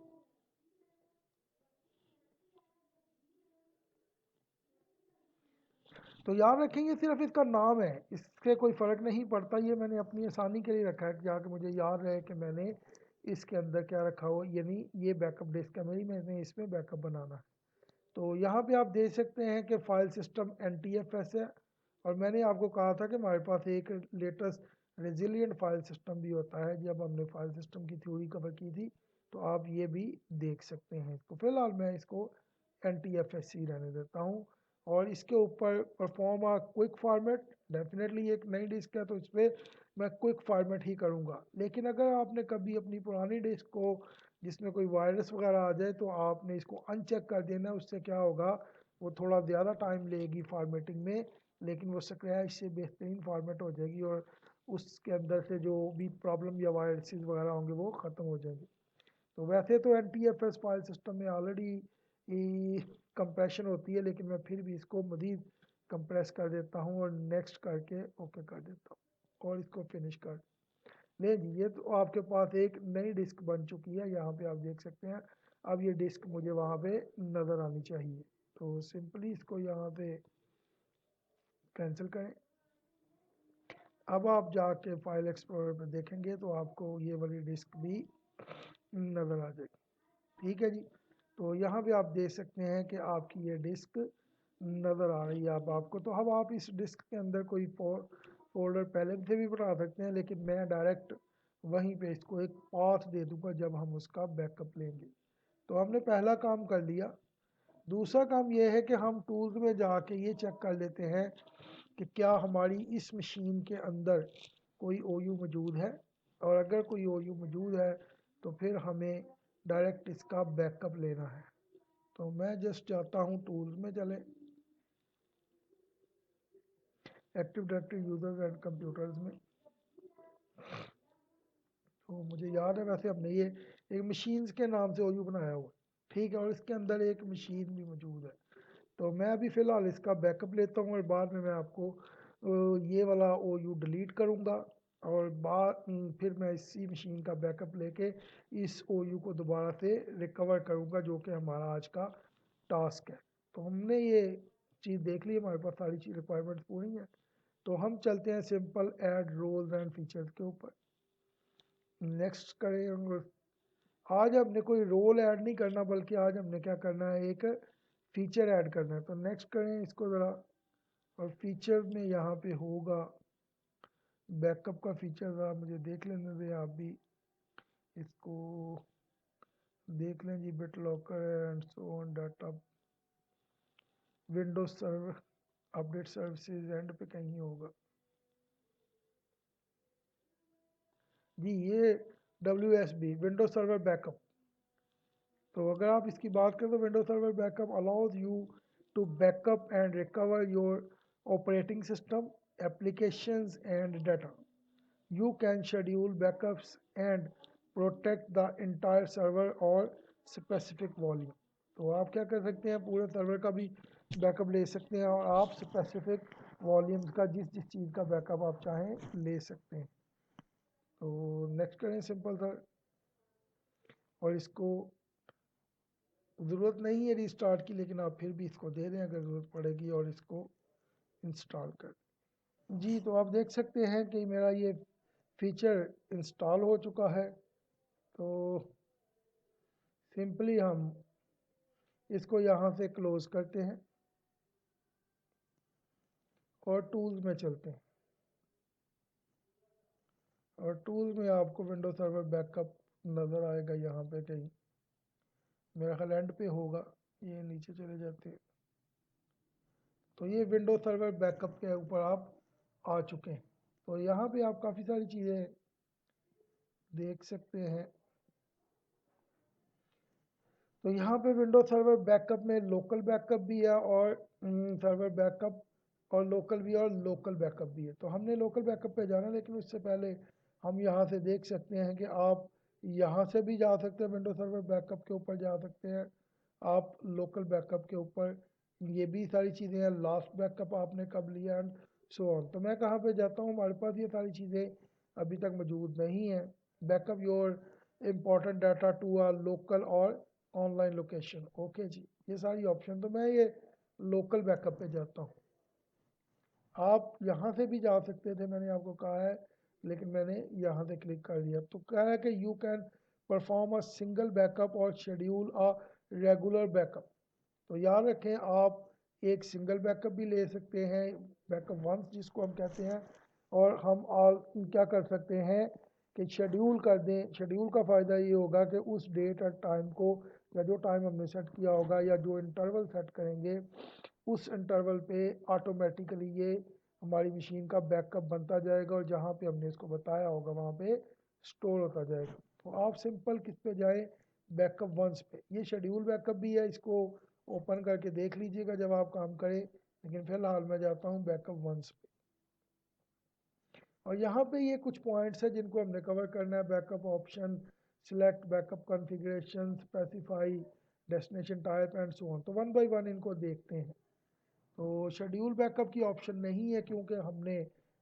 तो याद रखेंगे सिर्फ इसका नाम है, इससे कोई फ़र्क नहीं पड़ता। ये मैंने अपनी आसानी के लिए रखा है कि मुझे याद रहे कि मैंने इसके अंदर क्या रखा हो, यानी ये बैकअप डिस्क है मेरी, मैंने इसमें बैकअप बनाना है। तो यहाँ पे आप देख सकते हैं कि फ़ाइल सिस्टम NTFS है। और मैंने आपको कहा था कि हमारे पास एक लेटेस्ट रेजिलियंट फाइल सिस्टम भी होता है। जब हमने फाइल सिस्टम की थ्योरी कवर की थी तो आप ये भी देख सकते हैं इसको। फिलहाल मैं इसको NTFS ही रहने देता हूँ। और इसके ऊपर परफॉर्म आ क्विक फॉर्मेट, डेफिनेटली एक नई डिस्क है तो इस पर मैं क्विक फॉर्मेट ही करूँगा। लेकिन अगर आपने कभी अपनी पुरानी डिस्क को जिसमें कोई वायरस वगैरह आ जाए तो आपने इसको अनचेक कर देना। उससे क्या होगा, वो थोड़ा ज़्यादा टाइम लेगी फॉर्मेटिंग में, लेकिन वो स्क्रैच से बेहतरीन फॉर्मेट हो जाएगी और उसके अंदर से जो भी प्रॉब्लम या वायरसेस वगैरह होंगे वो ख़त्म हो जाएंगे। तो वैसे तो NTFS फाइल सिस्टम में ऑलरेडी कंप्रेशन होती है, लेकिन मैं फिर भी इसको मज़ीद कंप्रेस कर देता हूँ और नेक्स्ट करके ओके कर देता हूँ और इसको फिनिश कर ले जी। ये तो आपके पास एक नई डिस्क बन चुकी है, यहाँ पे आप देख सकते हैं। अब ये डिस्क मुझे वहाँ पे नज़र आनी चाहिए। तो सिंपली इसको यहाँ पे कैंसिल करें। अब आप जाके फाइल एक्सप्लोरर पे देखेंगे तो आपको ये वाली डिस्क भी नज़र आ जाएगी। ठीक है जी। तो यहाँ पे आप देख सकते हैं कि आपकी ये डिस्क नज़र आ रही है। अब आपको तो अब आप इस डिस्क के अंदर कोई फोल्डर पहले से भी बना सकते हैं, लेकिन मैं डायरेक्ट वहीं पे इसको एक पाथ दे दूंगा जब हम उसका बैकअप लेंगे। तो हमने पहला काम कर लिया। दूसरा काम ये है कि हम टूल्स में जाके ये चेक कर लेते हैं कि क्या हमारी इस मशीन के अंदर कोई OU मौजूद है। और अगर कोई OU मौजूद है तो फिर हमें डायरेक्ट इसका बैकअप लेना है। तो मैं जस्ट जाता हूँ टूल्स में, चले active directory users and computers में। तो मुझे याद है वैसे हमने ये एक मशीन्स के नाम से OU बनाया हुआ है, ठीक है, और इसके अंदर एक मशीन भी मौजूद है। तो मैं अभी फ़िलहाल इसका बैकअप लेता हूँ और बाद में मैं आपको ये वाला OU डिलीट करूँगा। और फिर मैं इसी मशीन का बैकअप लेके इस OU को दोबारा से रिकवर करूँगा, जो कि हमारा आज का टास्क है। तो हमने ये चीज़ देख ली, हमारे पास सारी चीज़ रिक्वायरमेंट्स पूरी हैं। तो हम चलते हैं simple add roles and features के ऊपर, नेक्स्ट करें। आज हमने कोई रोल ऐड नहीं करना, बल्कि आज हमने क्या करना है, एक फीचर ऐड करना है। तो नेक्स्ट करें इसको ज़रा। और फीचर में यहाँ पे होगा बैकअप का फीचर, ज़रा मुझे देख लेने दें, आप भी इसको देख लें जी। BitLocker and so on data Windows server update services and पे कहीं होगा जी। ये WSB विंडोज सर्वर बैकअप। तो अगर आप इसकी बात करें तो Windows server backup allows you to backup and recover your operating system applications and data. You can schedule backups and protect the entire server or specific volume. तो आप क्या कर सकते हैं, पूरे सर्वर का भी बैकअप ले सकते हैं और आप स्पेसिफिक वॉल्यूम्स का जिस जिस चीज़ का बैकअप आप चाहें ले सकते हैं। तो नेक्स्ट करें सिंपल सा, और इसको ज़रूरत नहीं है रीस्टार्ट की, लेकिन आप फिर भी इसको दे दें अगर ज़रूरत पड़ेगी और इसको इंस्टॉल कर जी। तो आप देख सकते हैं कि मेरा ये फीचर इंस्टॉल हो चुका है। तो सिंपली हम इसको यहाँ से क्लोज करते हैं और टूल्स में चलते हैं, और टूल्स में आपको विंडो सर्वर बैकअप नज़र आएगा यहाँ पे कहीं, मेरा ख्याल एंड पे होगा। ये नीचे चले जाते हैं, तो ये विंडो सर्वर बैकअप के ऊपर आप आ चुके हैं। तो यहाँ पे आप काफ़ी सारी चीज़ें देख सकते हैं। तो यहाँ पे विंडो सर्वर बैकअप में लोकल बैकअप भी है और सर्वर बैकअप और लोकल भी है और लोकल बैकअप भी है। तो हमने लोकल बैकअप पे जाना, लेकिन उससे पहले हम यहाँ से देख सकते हैं कि आप यहाँ से भी जा सकते हैं, विंडो सर्वर बैकअप के ऊपर जा सकते हैं आप, लोकल बैकअप के ऊपर ये भी सारी चीज़ें हैं, लास्ट बैकअप आपने कब लिया एंड सो ऑन। तो मैं कहाँ पे जाता हूँ, हमारे पास ये सारी चीज़ें अभी तक मौजूद नहीं है। Backup your important data to a local or online location, okay जी, ये सारी ऑप्शन। तो मैं ये लोकल बैकअप पे जाता हूँ। आप यहाँ से भी जा सकते थे, मैंने आपको कहा है, लेकिन मैंने यहाँ से क्लिक कर दिया। तो कह रहा है कि you can perform a single backup और शेड्यूल अ रेगुलर बैकअप। तो याद रखें, आप एक सिंगल बैकअप भी ले सकते हैं, बैकअप वंस जिसको हम कहते हैं, और हम क्या कर सकते हैं कि शेड्यूल कर दें। शेड्यूल का फ़ायदा ये होगा कि उस डेट और टाइम को, या जो टाइम हमने सेट किया होगा या जो इंटरवल सेट करेंगे, उस इंटरवल पे ऑटोमेटिकली ये हमारी मशीन का बैकअप बनता जाएगा और जहाँ पे हमने इसको बताया होगा वहाँ पे स्टोर होता जाएगा। तो आप सिंपल किस पे जाएं, बैकअप वंस पे। ये शेड्यूल बैकअप भी है, इसको ओपन करके देख लीजिएगा जब आप काम करें, लेकिन फिलहाल मैं जाता हूँ बैकअप वंस पे। और यहाँ पे ये कुछ पॉइंट्स हैं जिनको हमने कवर करना है, backup option, select backup configuration, specify destination type and so on. तो वन बाय वन इनको देखते हैं। तो शेड्यूल बैकअप की ऑप्शन नहीं है क्योंकि हमने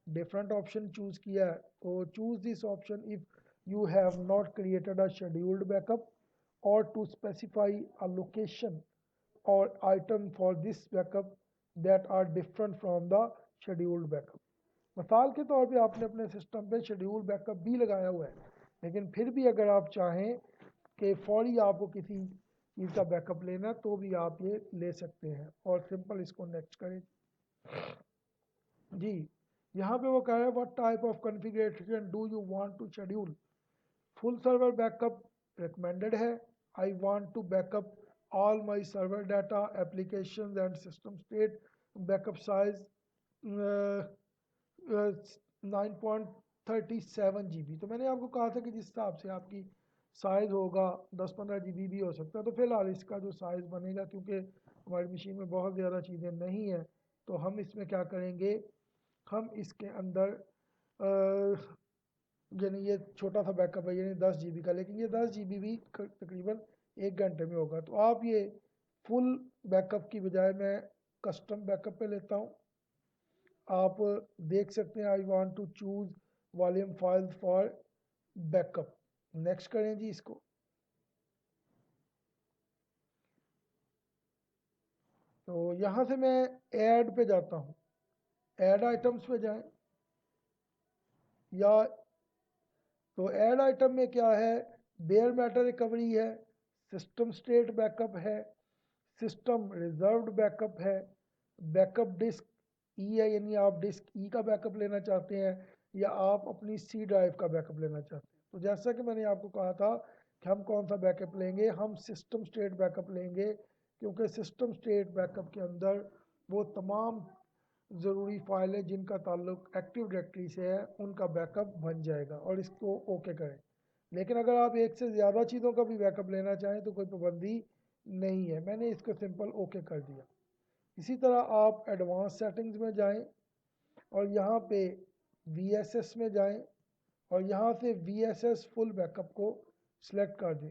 डिफरेंट ऑप्शन चूज़ किया है। तो choose this option if you have not created a scheduled backup और टू स्पेसिफाई अ लोकेशन और item for this backup that are different from the scheduled backup। मिसाल के तौर पे आपने अपने सिस्टम पे शेड्यूल बैकअप भी लगाया हुआ है, लेकिन फिर भी अगर आप चाहें कि फौरी आपको किसी चीज़ का बैकअप लेना, तो भी आप ये ले सकते हैं। और सिंपल इसको नेक्स्ट करें जी। यहाँ पे वो कह रहा है what type of configuration do you want to schedule. Full server backup recommended है। I want to backup all my server data, applications and system state, backup size 9.37 GB। तो मैंने आपको कहा था कि जिस हिसाब से आपकी साइज़ होगा 10-15 GB भी हो सकता है। तो फिलहाल इसका जो साइज़ बनेगा, क्योंकि हमारी मशीन में बहुत ज़्यादा चीज़ें नहीं हैं, तो हम इसमें क्या करेंगे, हम इसके अंदर यानी ये छोटा सा बैकअप है, यानी 10 GB का, लेकिन ये 10 GB भी तकरीबन 1 घंटे में होगा। तो आप ये फुल बैकअप की बजाय मैं कस्टम बैकअप पे लेता हूँ। आप देख सकते हैं I want to choose volume files for backup. Next करें जी इसको। तो यहाँ से मैं ऐड पे जाता हूँ, ऐड आइटम्स पे जाएं, या तो ऐड आइटम में क्या है, बेयर मेटल रिकवरी है, सिस्टम स्टेट बैकअप है, सिस्टम रिजर्व्ड बैकअप है, बैकअप डिस्क ई है, यानी आप डिस्क ई का बैकअप लेना चाहते हैं या आप अपनी सी ड्राइव का बैकअप लेना चाहते हैं। तो जैसा कि मैंने आपको कहा था कि हम कौन सा बैकअप लेंगे, हम सिस्टम स्टेट बैकअप लेंगे, क्योंकि सिस्टम स्टेट बैकअप के अंदर वो तमाम ज़रूरी फाइलें जिनका ताल्लुक एक्टिव डायरेक्टरी से है उनका बैकअप बन जाएगा, और इसको ओके करें। लेकिन अगर आप एक से ज़्यादा चीज़ों का भी बैकअप लेना चाहें तो कोई पाबंदी नहीं है, मैंने इसको सिंपल ओके कर दिया। इसी तरह आप एडवांस सेटिंग्स में जाएं और यहाँ पे VSS में जाएं और यहाँ से VSS फुल बैकअप को सिलेक्ट कर दें।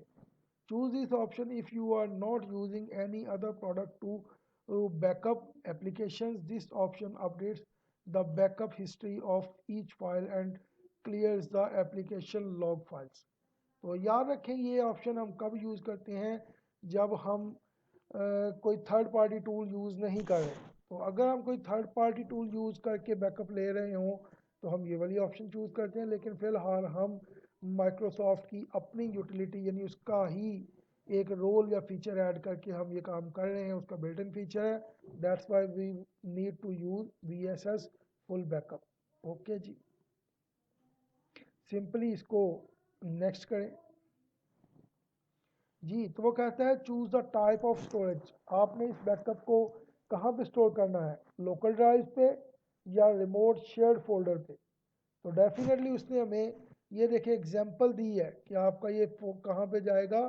Choose this option if you are not using any other product to backup applications. This option updates the backup history of each file and clears the application log files. तो याद रखें ये ऑप्शन हम कब यूज़ करते हैं, जब हम कोई थर्ड पार्टी टूल यूज़ नहीं कर रहे। तो अगर हम कोई थर्ड पार्टी टूल यूज़ करके बैकअप ले रहे हों तो हम ये वाली ऑप्शन चूज़ करते हैं, लेकिन फ़िलहाल हम माइक्रोसॉफ्ट की अपनी यूटिलिटी यानी उसका ही एक रोल या फीचर ऐड करके हम ये काम कर रहे हैं, उसका बिल्ट इन फीचर है। That's why we need to use VSS full backup. Okay जी, सिंपली इसको नेक्स्ट करें जी। तो वो कहता है choose the type of storage. आपने इस बैकअप को कहाँ पे स्टोर करना है, लोकल ड्राइव पे या रिमोट शेयर्ड फोल्डर पे। तो डेफिनेटली उसने हमें ये देखिए एग्जांपल दी है कि आपका ये कहाँ पे जाएगा,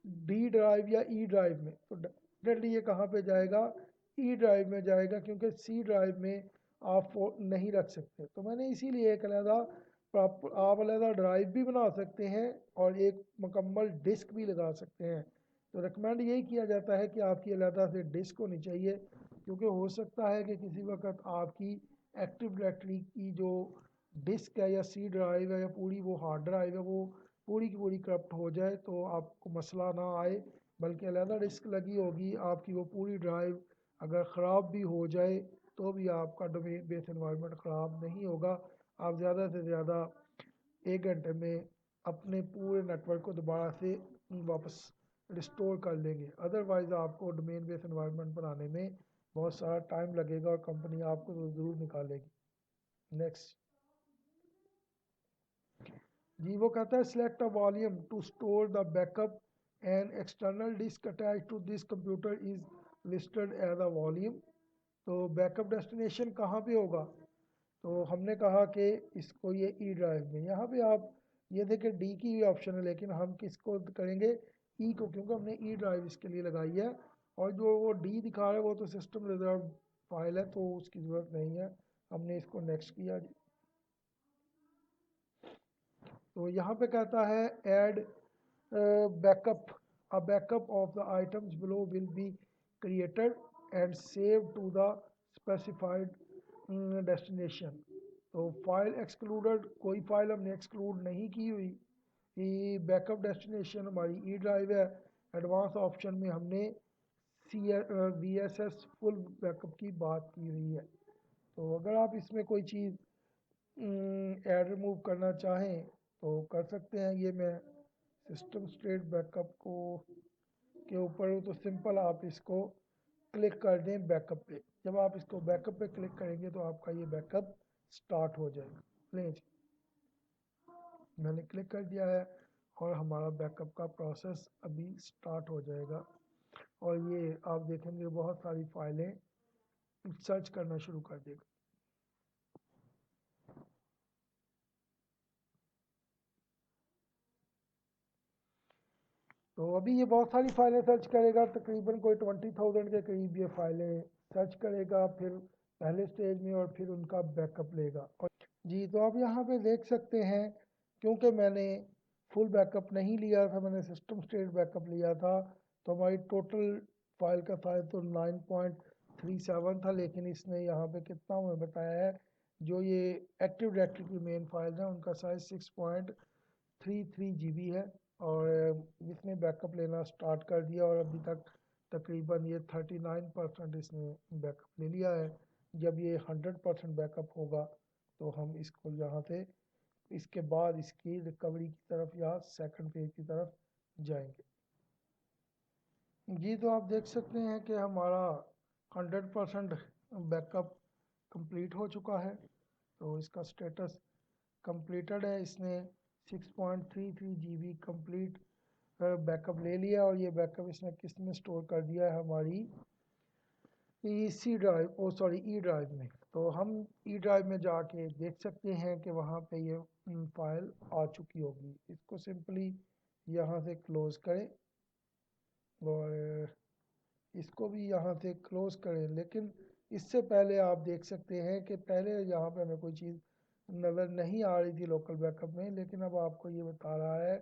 डी ड्राइव या ई ड्राइव में। तो डेफिनेटली ये कहाँ पे जाएगा, ई ड्राइव में जाएगा, क्योंकि सी ड्राइव में आप नहीं रख सकते। तो मैंने इसीलिए एक अलहदा आप अलहदा ड्राइव भी बना सकते हैं और एक मुकम्मल डिस्क भी लगा सकते हैं। तो रिकमेंड यही किया जाता है कि आपकी अलहदा से डिस्क होनी चाहिए, क्योंकि हो सकता है कि किसी वक्त आपकी एक्टिव डायरेक्टरी की जो डिस्क है या सी ड्राइव है या पूरी वो हार्ड ड्राइव है वो पूरी की पूरी करप्ट हो जाए, तो आपको मसला ना आए, बल्कि अलहदा डिस्क लगी होगी आपकी वो पूरी ड्राइव अगर ख़राब भी हो जाए तो भी आपका डोमेन बेस एनवायरनमेंट ख़राब नहीं होगा। आप ज़्यादा से ज़्यादा 1 घंटे में अपने पूरे नेटवर्क को दोबारा से वापस रिस्टोर कर लेंगे। अदरवाइज़ आपको डोमेन बेस एनवायरनमेंट बनाने में बहुत सारा टाइम लगेगा और कंपनी आपको तो ज़रूर निकालेगी। नेक्स्ट जी, वो कहता है select a volume to store the backup and external disk attach to this computer is listed as a volume. तो बैकअप डेस्टिनेशन कहाँ पे होगा, तो हमने कहा कि इसको ये ई ड्राइव में। यहाँ पे आप ये देखिए डी की भी ऑप्शन है, लेकिन हम किसको करेंगे, ई को, क्योंकि हमने ई ड्राइव इसके लिए लगाई है। और जो वो डी दिखा रहा है वो तो सिस्टम रिजर्व फाइल है, तो उसकी ज़रूरत नहीं है, हमने इसको नेक्स्ट किया जी। तो यहाँ पे कहता है add backup, a backup of the items below will be created and save to the specified destination. तो फाइल एक्सक्लूडेड, कोई फाइल हमने एक्सक्लूड नहीं की हुई कि बैकअप डेस्टिनेशन हमारी ई ड्राइव है। एडवांस ऑप्शन में हमने VSS फुल बैकअप की बात की हुई है। तो अगर आप इसमें कोई चीज़ ऐड रिमूव करना चाहें तो कर सकते हैं। ये मैं सिस्टम स्टेट बैकअप को के ऊपर हूँ, तो सिंपल आप इसको क्लिक कर दें बैकअप पे। जब आप इसको बैकअप पे क्लिक करेंगे तो आपका ये बैकअप स्टार्ट हो जाएगा। प्लीज़ मैंने क्लिक कर दिया है और हमारा बैकअप का प्रोसेस अभी स्टार्ट हो जाएगा। और ये आप देखेंगे बहुत सारी फाइलें सर्च करना शुरू कर देगा। तो अभी ये बहुत सारी फाइलें सर्च करेगा, तकरीबन कोई 20,000 के करीब ये फाइलें सर्च करेगा, फिर पहले स्टेज में, और फिर उनका बैकअप लेगा। और जी, तो आप यहाँ पे देख सकते हैं, क्योंकि मैंने फुल बैकअप नहीं लिया था, मैंने सिस्टम स्टेट बैकअप लिया था, तो हमारी टोटल फाइल का साइज तो 9.37 था, लेकिन इसने यहाँ पे कितना हमें बताया है, जो ये एक्टिव डायरेक्टरी की मेन फाइल है उनका साइज 6.33 GB है। और इसने बैकअप लेना स्टार्ट कर दिया और अभी तक तकरीबन ये 39% इसने बैकअप ले लिया है। जब ये 100% बैकअप होगा तो हम इसको यहाँ से इसके बाद इसकी रिकवरी की तरफ या सेकंड फेज की तरफ जाएंगे। जी, तो आप देख सकते हैं कि हमारा 100% बैकअप कंप्लीट हो चुका है। तो इसका स्टेटस कंप्लीटेड है, इसने 6.33 GB कंप्लीट बैकअप ले लिया और ये बैकअप इसने किस में स्टोर कर दिया है, हमारी सी ड्राइव, ओ सॉरी ई ड्राइव में। तो हम ई ड्राइव में जाके देख सकते हैं कि वहाँ पे ये फाइल आ चुकी होगी। इसको सिंपली यहाँ से क्लोज़ करें और इसको भी यहाँ से क्लोज़ करें। लेकिन इससे पहले आप देख सकते हैं कि पहले यहाँ पे हमें कोई चीज़ नज़र नहीं आ रही थी लोकल बैकअप में, लेकिन अब आपको ये बता रहा है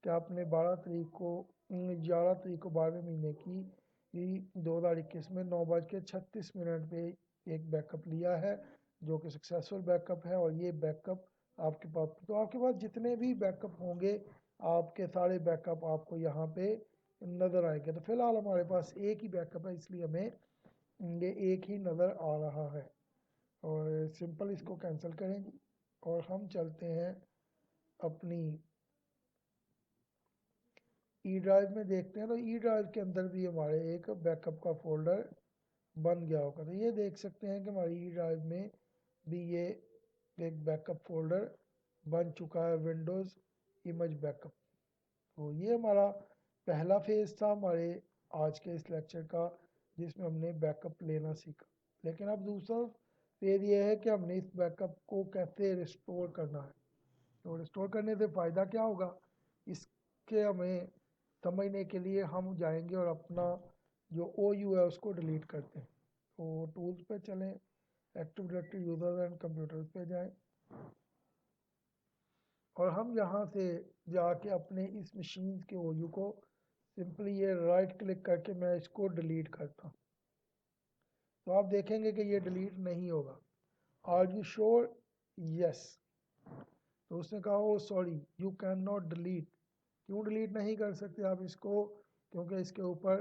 कि आपने 12 तारीख को 11 तारीख को 12वें महीने की 2021 में 9:36 पे एक बैकअप लिया है जो कि सक्सेसफुल बैकअप है। और ये बैकअप आपके पास, तो आपके पास जितने भी बैकअप होंगे आपके सारे बैकअप आपको यहाँ पे नज़र आएंगे। तो फिलहाल हमारे पास एक ही बैकअप है, इसलिए हमें ये एक ही नज़र आ रहा है। और सिंपल इसको कैंसिल करेंगे और हम चलते हैं अपनी ई ड्राइव में, देखते हैं। तो ई ड्राइव के अंदर भी हमारे एक बैकअप का फोल्डर बन गया होगा। तो ये देख सकते हैं कि हमारी ई ड्राइव में भी ये एक बैकअप फोल्डर बन चुका है, विंडोज़ इमेज बैकअप। तो ये हमारा पहला फेज़ था हमारे आज के इस लेक्चर का, जिसमें हमने बैकअप लेना सीखा। लेकिन अब दूसरा फेज़ ये है कि हमने इस बैकअप को कैसे रिस्टोर करना है। तो रिस्टोर करने से फ़ायदा क्या होगा, इसके हमें समझने के लिए हम जाएंगे और अपना जो OU है उसको डिलीट करते हैं। तो टूल्स पे चलें, active directory users and computers पे जाएं और हम यहाँ से जाके अपने इस मशीन के OU को सिंपली ये राइट क्लिक करके मैं इसको डिलीट करता हूँ। तो आप देखेंगे कि ये डिलीट नहीं होगा। Are you sure? यस। तो उसने कहा oh sorry you can not delete. क्यों डिलीट नहीं कर सकते आप इसको? क्योंकि इसके ऊपर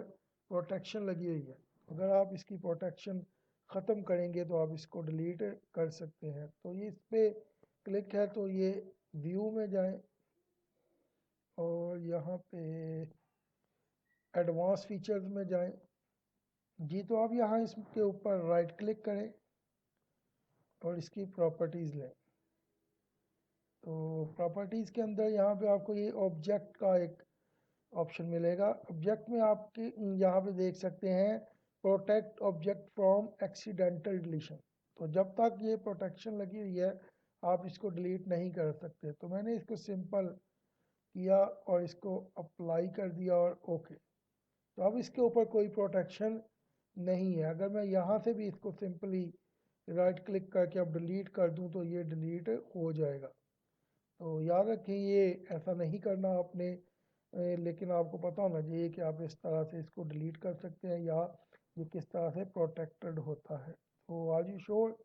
प्रोटेक्शन लगी हुई है। अगर आप इसकी प्रोटेक्शन ख़त्म करेंगे तो आप इसको डिलीट कर सकते हैं। तो ये इस पर क्लिक है, तो ये व्यू में जाएं और यहाँ पे एडवांस फीचर्स में जाएं। जी, तो आप यहाँ इसके ऊपर राइट क्लिक करें और इसकी प्रॉपर्टीज़ लें। तो प्रॉपर्टीज़ के अंदर यहाँ पे आपको ये ऑब्जेक्ट का एक ऑप्शन मिलेगा। ऑब्जेक्ट में आपके यहाँ पे देख सकते हैं protect object from accidental deletion. तो जब तक ये प्रोटेक्शन लगी हुई है आप इसको डिलीट नहीं कर सकते। तो मैंने इसको सिंपल किया और इसको अप्लाई कर दिया और ओके। तो अब इसके ऊपर कोई प्रोटेक्शन नहीं है। अगर मैं यहाँ से भी इसको सिंपली राइट क्लिक करके अब डिलीट कर दूँ तो ये डिलीट हो जाएगा। तो याद रखें ये ऐसा नहीं करना आपने, लेकिन आपको पता होना चाहिए कि आप इस तरह से इसको डिलीट कर सकते हैं या ये किस तरह से प्रोटेक्टेड होता है। तो आर यू श्योर?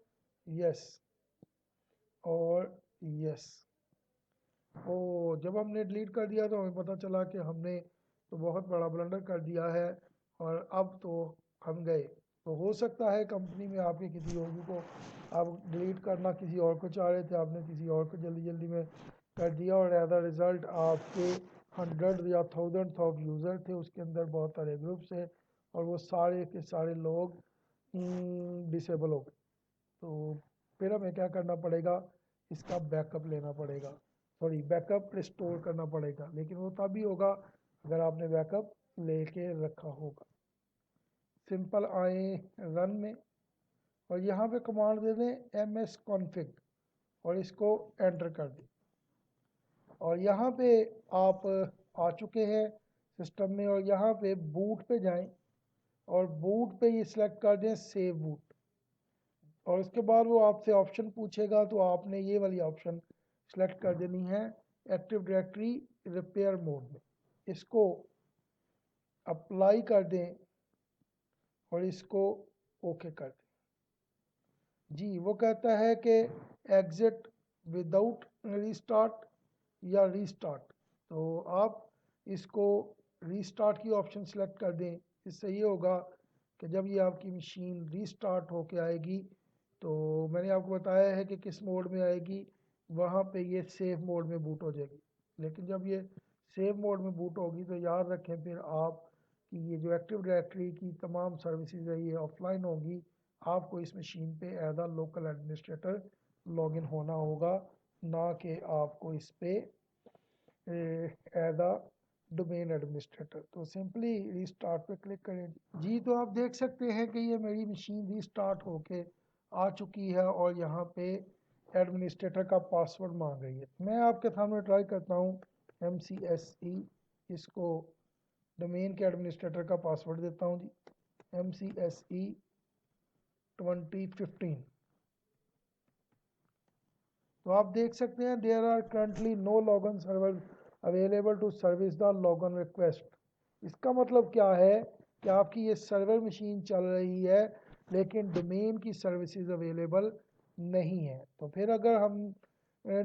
यस और यस। ओ जब हमने डिलीट कर दिया तो हमें पता चला कि हमने तो बहुत बड़ा ब्लंडर कर दिया है और अब तो हम गए। तो हो सकता है कंपनी में आपके किसी OU को आप डिलीट करना किसी और को चाह रहे थे, आपने किसी और को जल्दी जल्दी में कर दिया और एज अ रिज़ल्ट आपके 100 या 1000 ऑफ यूज़र थे, उसके अंदर बहुत सारे ग्रुप्स थे और वो सारे के सारे लोग डिसेबल हो गए। तो फिर हमें क्या करना पड़ेगा, इसका बैकअप लेना पड़ेगा, सॉरी बैकअप रिस्टोर करना पड़ेगा। लेकिन वो तभी होगा अगर आपने बैकअप लेके रखा होगा। सिंपल आए रन में और यहाँ पे कमांड दे दें ms config और इसको एंटर कर दें। और यहाँ पे आप आ चुके हैं सिस्टम में और यहाँ पे बूट पे जाएं और बूट पे ये सिलेक्ट कर दें सेव बूट। और उसके बाद वो आपसे ऑप्शन पूछेगा तो आपने ये वाली ऑप्शन सेलेक्ट कर देनी है एक्टिव डायरेक्टरी रिपेयर मोड में। इसको अप्लाई कर दें और इसको ओके कर दें। जी, वो कहता है कि एग्जिट विदाउट रीस्टार्ट या रीस्टार्ट। तो आप इसको रीस्टार्ट की ऑप्शन सेलेक्ट कर दें। इससे ये होगा कि जब ये आपकी मशीन रीस्टार्ट होके आएगी तो मैंने आपको बताया है कि किस मोड में आएगी, वहाँ पे ये सेव मोड में बूट हो जाएगी। लेकिन जब ये सेव मोड में बूट होगी तो याद रखें फिर आप कि ये जो एक्टिव डायरेक्टरी की तमाम सर्विसेज है ये ऑफलाइन होंगी। आपको इस मशीन पे एज आ लोकल एडमिनिस्ट्रेटर लॉगिन होना होगा, ना कि आपको इस पे एज आ डोमेन एडमिनिस्ट्रेटर। तो सिंपली रीस्टार्ट पे क्लिक करें। जी, तो आप देख सकते हैं कि ये मेरी मशीन रीस्टार्ट होके आ चुकी है और यहाँ पे एडमिनिस्ट्रेटर का पासवर्ड मांग रही है। मैं आपके सामने ट्राई करता हूँ MCSE, इसको डोमेन के एडमिनिस्ट्रेटर का पासवर्ड देता हूँ जी, MCSE 2015। तो आप देख सकते हैं there are currently no login server available to service the login request. इसका मतलब क्या है कि आपकी ये सर्वर मशीन चल रही है लेकिन डोमेन की सर्विसेज अवेलेबल नहीं है। तो फिर अगर हम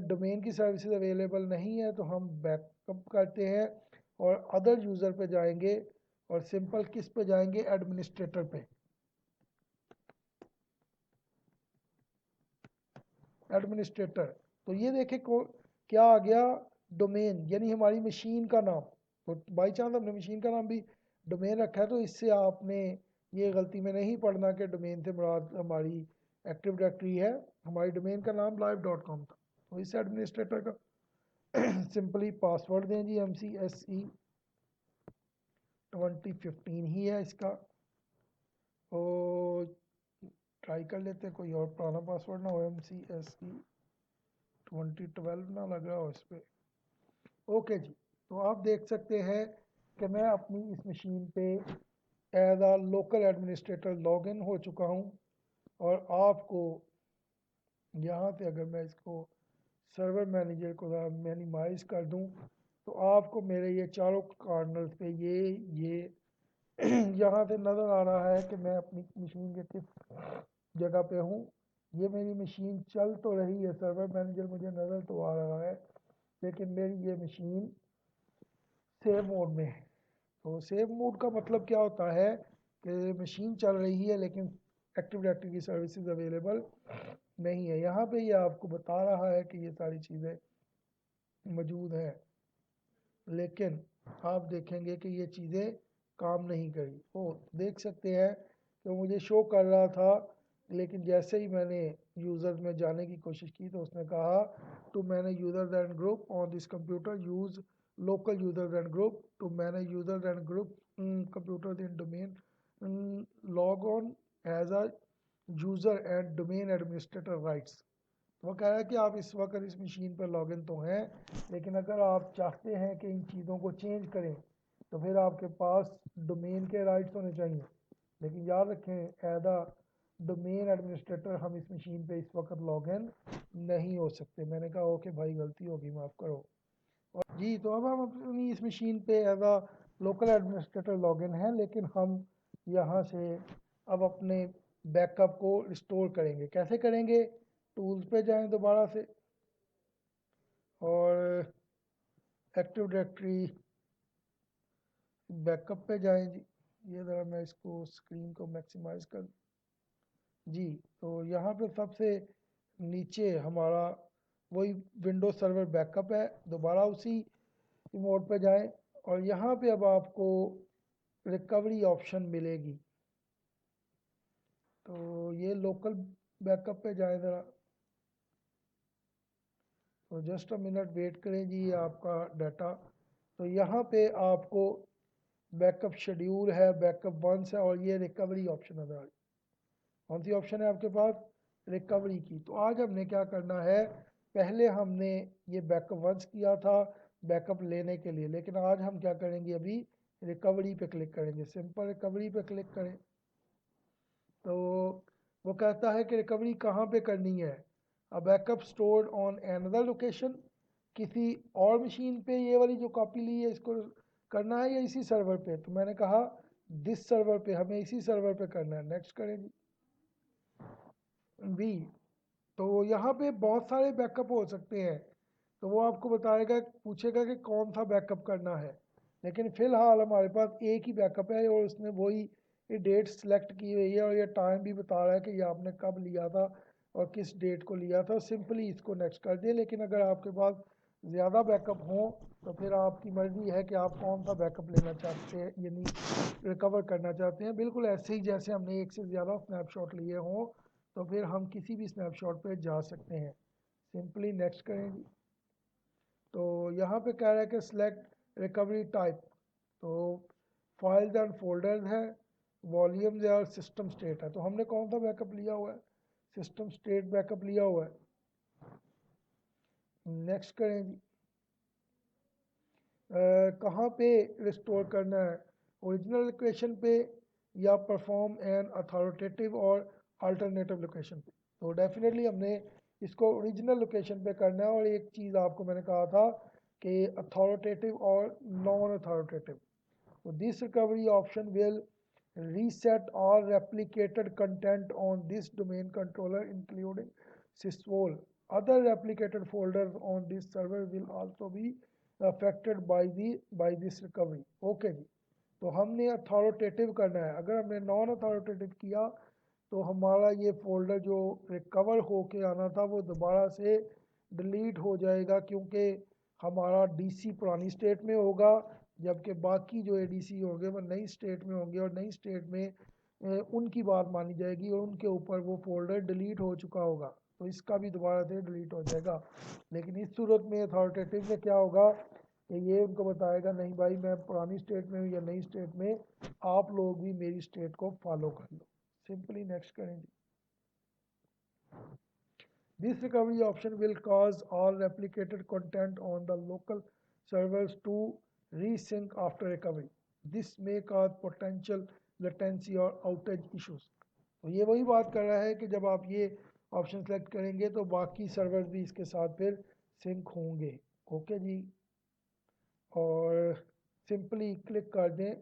डोमेन की सर्विसेज अवेलेबल नहीं है तो हम बैकअप करते हैं और अदर यूज़र पे जाएंगे और सिंपल किस पे जाएंगे, एडमिनिस्ट्रेटर पे। एडमिनिस्ट्रेटर, तो ये देखें को क्या आ गया, डोमेन यानी हमारी मशीन का नाम। तो बाई चांस हमने मशीन का नाम भी डोमेन रखा है, तो इससे आपने ये गलती में नहीं पढ़ना कि डोमेन से मुराद हमारी एक्टिव डायरेक्टरी है। हमारी डोमेन का नाम live.com था। तो इस एडमिनिस्ट्रेटर का सिंपली पासवर्ड दें जी, MCSE 2015 ही है इसका। और ट्राई कर लेते हैं कोई और पुराना पासवर्ड ना हो, MCSE 2012 ना लग रहा हो इस पर। ओके जी, तो आप देख सकते हैं कि मैं अपनी इस मशीन पे एज आ लोकल एडमिनिस्ट्रेटर लॉगिन हो चुका हूँ। और आपको यहाँ से अगर मैं इसको सर्वर मैनेजर को मिनिमाइज कर दूँ तो आपको मेरे ये चारों कार्नर्स पे ये यहाँ से नज़र आ रहा है कि मैं अपनी मशीन के किस जगह पे हूँ। ये मेरी मशीन चल तो रही है, सर्वर मैनेजर मुझे नज़र तो आ रहा है, लेकिन मेरी ये मशीन सेव मोड में है। तो सेव मोड का मतलब क्या होता है कि मशीन चल रही है लेकिन एक्टिव डायरेक्टरी की सर्विसेज अवेलेबल नहीं है। यहाँ पे ये आपको बता रहा है कि ये सारी चीज़ें मौजूद हैं, लेकिन आप देखेंगे कि ये चीज़ें काम नहीं करी। वो देख सकते हैं कि मुझे शो कर रहा था, लेकिन जैसे ही मैंने यूज़र में जाने की कोशिश की तो उसने कहा to manage users and group on this computer use local users and group to manage users and group computer in domain log on as a user and domain administrator rights. वो कह रहा है कि आप इस वक्त इस मशीन पर लॉगिन तो हैं, लेकिन अगर आप चाहते हैं कि इन चीज़ों को चेंज करें तो फिर आपके पास डोमेन के राइट्स होने चाहिए। लेकिन याद रखें एज अ डोमेन एडमिनिस्ट्रेटर हम इस मशीन पे इस वक्त लॉगिन नहीं हो सकते। मैंने कहा ओके भाई, गलती होगी, माफ़ करो। और जी, तो अब हम अपनी इस मशीन पे as a local administrator login हैं, लेकिन हम यहाँ से अब अपने बैकअप को रिस्टोर करेंगे। कैसे करेंगे, टूल्स पे जाएं दोबारा से और एक्टिव डायरेक्टरी बैकअप पे जाएं जी। ये ज़रा मैं इसको स्क्रीन को मैक्सिमाइज कर जी। तो यहाँ पे सबसे नीचे हमारा वही विंडोज सर्वर बैकअप है, दोबारा उसी मोड पे जाएं और यहाँ पे अब आपको रिकवरी ऑप्शन मिलेगी। तो ये लोकल बैकअप पे जाएं ज़रा, तो जस्ट अ मिनट वेट करें जी, ये आपका डाटा। तो यहाँ पे आपको बैकअप शेड्यूल है, बैकअप वंस है और ये रिकवरी ऑप्शन है। कौन सी ऑप्शन है आपके पास, रिकवरी की। तो आज हमने क्या करना है, पहले हमने ये बैकअप वंस किया था बैकअप लेने के लिए, लेकिन आज हम क्या करेंगे, अभी रिकवरी पे क्लिक करेंगे। सिंपल रिकवरी पे क्लिक करें तो वो कहता है कि रिकवरी कहाँ पे करनी है। A backup stored on another location, किसी और मशीन पे ये वाली जो कॉपी ली है इसको करना है या इसी सर्वर पे। तो मैंने कहा दिस सर्वर पे, हमें इसी सर्वर पे करना है। नेक्स्ट करें जी। तो यहाँ पे बहुत सारे बैकअप हो सकते हैं, तो वो आपको बताएगा, पूछेगा कि कौन सा बैकअप करना है। लेकिन फ़िलहाल हमारे पास एक ही बैकअप है और उसने वही ये डेट सेलेक्ट की हुई है और ये टाइम भी बता रहा है कि ये आपने कब लिया था और किस डेट को लिया था। सिंपली इसको नेक्स्ट कर दिए। लेकिन अगर आपके पास ज़्यादा बैकअप हो तो फिर आपकी मर्ज़ी है कि आप कौन सा बैकअप लेना चाहते हैं, यानी रिकवर करना चाहते हैं। बिल्कुल ऐसे ही जैसे हमने एक से ज़्यादा स्नैपशॉट लिए हों तो फिर हम किसी भी स्नैपशॉट पे जा सकते हैं। सिंपली नेक्स्ट करें जी। तो यहाँ पे कह रहा है कि सिलेक्ट रिकवरी टाइप, तो फाइल्स एंड फोल्डर्स है, वॉल्यूम्स है और सिस्टम स्टेट है। तो हमने कौन सा बैकअप लिया हुआ है, सिस्टम स्टेट बैकअप लिया हुआ है। नेक्स्ट करें जी। कहाँ पे रिस्टोर करना है, ओरिजिनल लोकेशन पे या परफॉर्म एन अथॉरिटेटिव और अल्टरनेटिव लोकेशन पे। तो डेफिनेटली हमने इसको ओरिजिनल लोकेशन पे करना है। और एक चीज़ आपको मैंने कहा था कि अथॉरिटेटिव और नॉन अथॉरिटेटिव, तो this recovery option will reset all replicated content on this domain controller including sysvol. Other replicated folders on this server will also be affected by this recovery. Okay जी, तो हमने अथॉरिटेटिव करना है। अगर हमने नॉन अथॉरिटेटिव किया तो हमारा ये फोल्डर जो रिकवर होके आना था वो दोबारा से डिलीट हो जाएगा, क्योंकि हमारा डीसी पुरानी स्टेट में होगा, जबकि बाकी जो एडीसी होंगे वो नई स्टेट में होंगे, और नई स्टेट में उनकी बात मानी जाएगी और उनके ऊपर वो फोल्डर डिलीट हो चुका होगा, तो इसका भी दोबारा से डिलीट हो जाएगा। लेकिन इस सूरत में अथॉरिटेटिव में क्या होगा कि ये उनको बताएगा नहीं भाई मैं पुरानी स्टेट में हूँ या नई स्टेट में, आप लोग भी मेरी स्टेट को फॉलो कर लो। सिंपली नेक्स्ट करेंगे। This recovery option will cause all replicated content on the local servers to resync after recovery. This may cause potential latency or outage issues. तो ये वही बात कर रहा है कि जब आप ये ऑप्शन सेलेक्ट करेंगे तो बाकी सर्वर्स भी इसके साथ फिर सिंक होंगे। ओके जी, और सिंपली क्लिक कर दें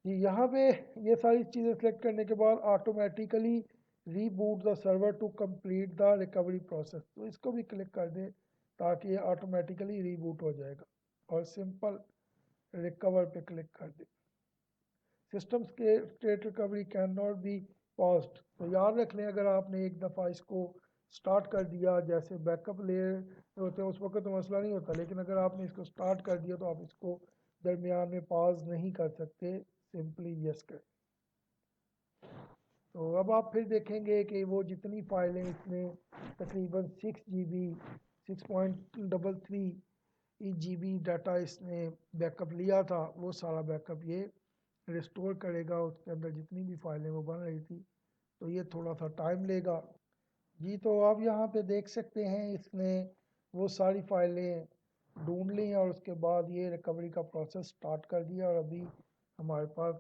जी। यहाँ पे ये सारी चीज़ें सेलेक्ट करने के बाद automatically reboot the server to complete the recovery process, तो इसको भी क्लिक कर दें ताकि ये ऑटोमेटिकली रीबूट हो जाएगा, और सिंपल रिकवर पे क्लिक कर दें। System state recovery can not be paused, तो याद रख लें अगर आपने एक दफ़ा इसको स्टार्ट कर दिया, जैसे बैकअप ले होते हैं उस वक्त तो मसला नहीं होता, लेकिन अगर आपने इसको स्टार्ट कर दिया तो आप इसको दरमियान में पॉज नहीं कर सकते। सिंपली यस करें। तो अब आप फिर देखेंगे कि वो जितनी फाइलें इसमें तकरीबन 6 GB 6.33 GB डाटा इसने बैकअप लिया था, वो सारा बैकअप ये रिस्टोर करेगा। उसके अंदर जितनी भी फाइलें वो बन रही थी, तो ये थोड़ा सा टाइम लेगा जी। तो आप यहाँ पे देख सकते हैं इसने वो सारी फाइलें ढूंढ ली और उसके बाद ये रिकवरी का प्रोसेस स्टार्ट कर दिया, और अभी हमारे पास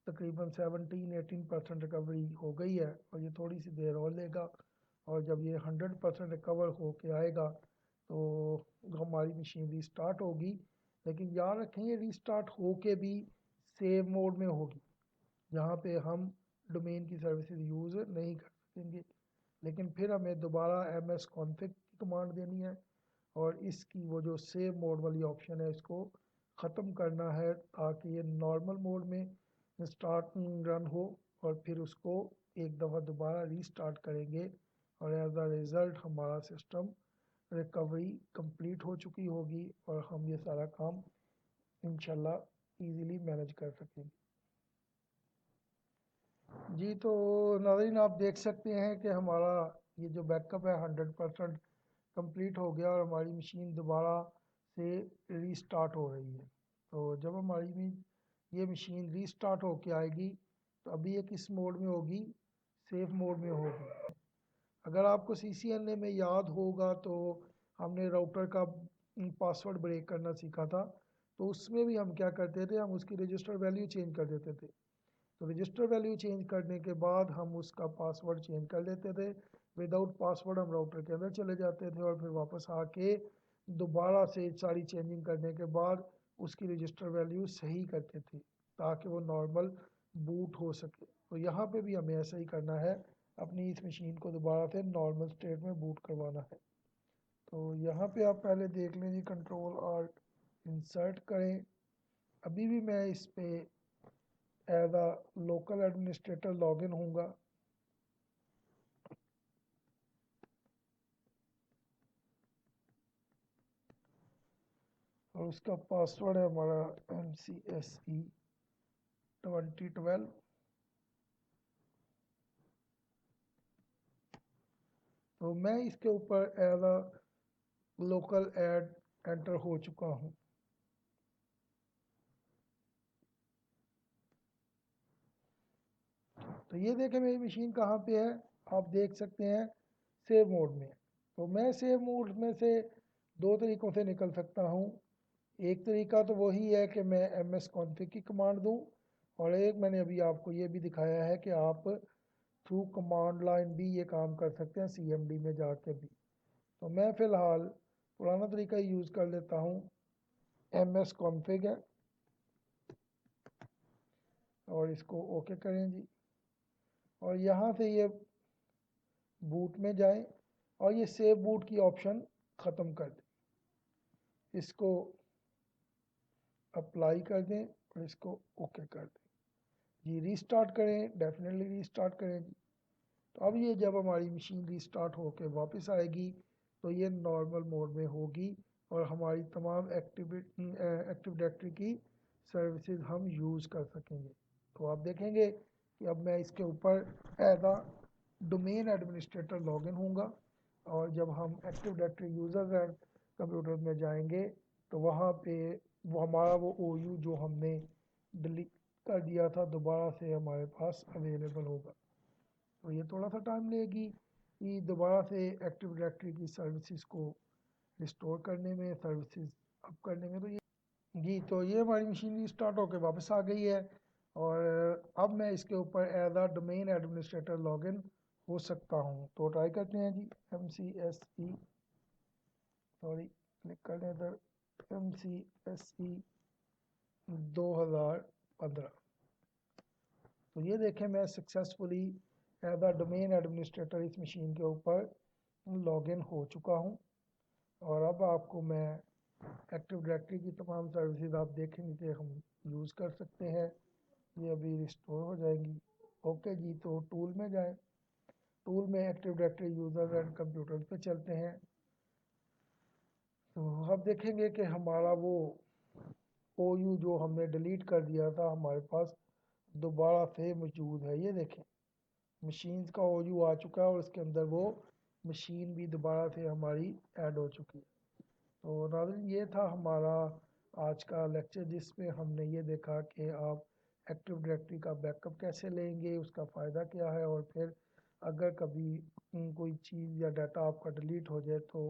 तकरीबन 17-18% रिकवरी हो गई है, और ये थोड़ी सी देर और लेगा, और जब ये 100% रिकवर हो के आएगा तो हमारी मशीन रीस्टार्ट होगी। लेकिन याद रखें ये रीस्टार्ट हो के भी सेव मोड में होगी, जहाँ पे हम डोमेन की सर्विसेज यूज़ नहीं कर सकेंगे। लेकिन फिर हमें दोबारा ms config की कमांड देनी है, और इसकी वो जो सेव मोड वाली ऑप्शन है इसको ख़त्म करना है, ताकि ये नॉर्मल मोड में स्टार्ट रन हो, और फिर उसको एक दफ़ा दोबारा रीस्टार्ट करेंगे, और एज अ रिज़ल्ट हमारा सिस्टम रिकवरी कंप्लीट हो चुकी होगी, और हम ये सारा काम इंशाल्लाह इजीली मैनेज कर सकेंगे जी। तो नाज़रीन आप देख सकते हैं कि हमारा ये जो बैकअप है 100% कंप्लीट हो गया, और हमारी मशीन दोबारा से रीस्टार्ट हो रही है। तो जब हमारी ये मशीन रीस्टार्ट होके आएगी तो अभी ये किस मोड में होगी, सेफ मोड में होगी। अगर आपको CCNA में याद होगा तो हमने राउटर का पासवर्ड ब्रेक करना सीखा था, तो उसमें भी हम क्या करते थे, हम उसकी रजिस्टर वैल्यू चेंज कर देते थे। तो रजिस्टर वैल्यू चेंज करने के बाद हम उसका पासवर्ड चेंज कर लेते थे। विदाउट पासवर्ड हम राउटर के अंदर चले जाते थे, और फिर वापस आके दोबारा से सारी चेंजिंग करने के बाद उसकी रजिस्टर वैल्यू सही करते थे, ताकि वो नॉर्मल बूट हो सके। तो यहाँ पे भी हमें ऐसा ही करना है, अपनी इस मशीन को दोबारा से नॉर्मल स्टेट में बूट करवाना है। तो यहाँ पे आप पहले देख लें जी, कंट्रोल आल्ट इंसर्ट करें। अभी भी मैं इस पे as a local administrator login होऊंगा। और उसका पासवर्ड है हमारा MCSE 2012। तो मैं इसके ऊपर as a local ad enter हो चुका हूँ। तो ये देखें मेरी मशीन कहाँ पे है, आप देख सकते हैं सेव मोड में। तो मैं सेव मोड में से दो तरीक़ों से निकल सकता हूँ। एक तरीका तो वही है कि मैं ms config की कमांड दूँ, और एक मैंने अभी आपको ये भी दिखाया है कि आप थ्रू कमांड लाइन भी ये काम कर सकते हैं, CMD में जाके भी। तो मैं फ़िलहाल पुराना तरीका यूज़ कर लेता हूँ, MS कॉन्फ़िग है और इसको ओके करें जी। और यहाँ से ये बूट में जाएं और ये सेव बूट की ऑप्शन ख़त्म कर दें, इसको अप्लाई कर दें और इसको ओके कर दें जी। रीस्टार्ट करें, डेफिनेटली रीस्टार्ट करें जी। तो अब ये जब हमारी मशीन रीस्टार्ट होकर वापस आएगी तो ये नॉर्मल मोड में होगी और हमारी तमाम एक्टिव डायरेक्टरी की सर्विसेज हम यूज़ कर सकेंगे। तो आप देखेंगे कि अब मैं इसके ऊपर एज आ डोमेन एडमिनिस्ट्रेटर लॉगिन होऊंगा और जब हम active directory users and computer में जाएंगे तो वहाँ पे वो हमारा वो OU जो हमने डिलीट कर दिया था दोबारा से हमारे पास अवेलेबल होगा। तो ये थोड़ा सा टाइम लेगी कि दोबारा से एक्टिव डायरेक्टरी की सर्विसेज को रिस्टोर करने में, सर्विसेज अप करने में। तो ये जी, तो ये हमारी मशीन रीस्टार्ट होकर वापस आ गई है और अब मैं इसके ऊपर एज आ डोमेन एडमिनिस्ट्रेटर लॉगिन हो सकता हूँ। तो ट्राई करते हैं जी। MCSE सॉरी क्लिक कर लें इधर, MCSE 2015। तो ये देखें मैं सक्सेसफुली एज आ डोमेन एडमिनिस्ट्रेटर इस मशीन के ऊपर लॉगिन हो चुका हूँ। और अब आपको मैं एक्टिव डायरेक्टरी की तमाम सर्विसेज आप देखेंगे कि हम यूज़ कर सकते हैं। ये अभी रिस्टोर हो जाएंगी। ओके जी, तो टूल में जाएं, टूल में active directory users and computers पे चलते हैं। तो अब देखेंगे कि हमारा वो OU जो हमने डिलीट कर दिया था हमारे पास दोबारा से मौजूद है। ये देखें मशीन्स का OU आ चुका है और उसके अंदर वो मशीन भी दोबारा से हमारी ऐड हो चुकी है। तो नाज़रीन ये था हमारा आज का लेक्चर जिसमें हमने ये देखा कि आप एक्टिव डायरेक्टरी का बैकअप कैसे लेंगे, उसका फ़ायदा क्या है, और फिर अगर कभी कोई चीज़ या डाटा आपका डिलीट हो जाए तो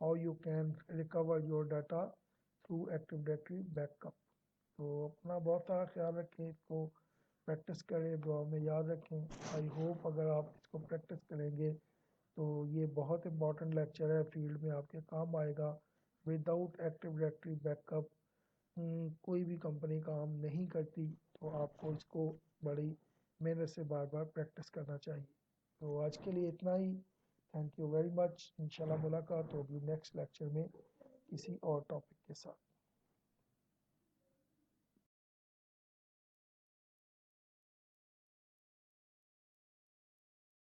how you can recover your data through active directory backup. तो अपना बहुत सारा ख्याल रखें, इसको प्रैक्टिस करें, दुआ में याद रखें। आई होप अगर आप इसको प्रैक्टिस करेंगे तो ये बहुत इंपॉर्टेंट लेक्चर है, फील्ड में आपके काम आएगा। विदाउट एक्टिव डायरेक्टरी बैकअप कोई भी कंपनी काम नहीं करती, तो आपको इसको बड़ी मेहनत से बार बार प्रैक्टिस करना चाहिए। तो आज के लिए इतना ही। Thank you very much. इंशाल्लाह मुलाकात होगी नेक्स्ट लेक्चर में किसी और टॉपिक के साथ।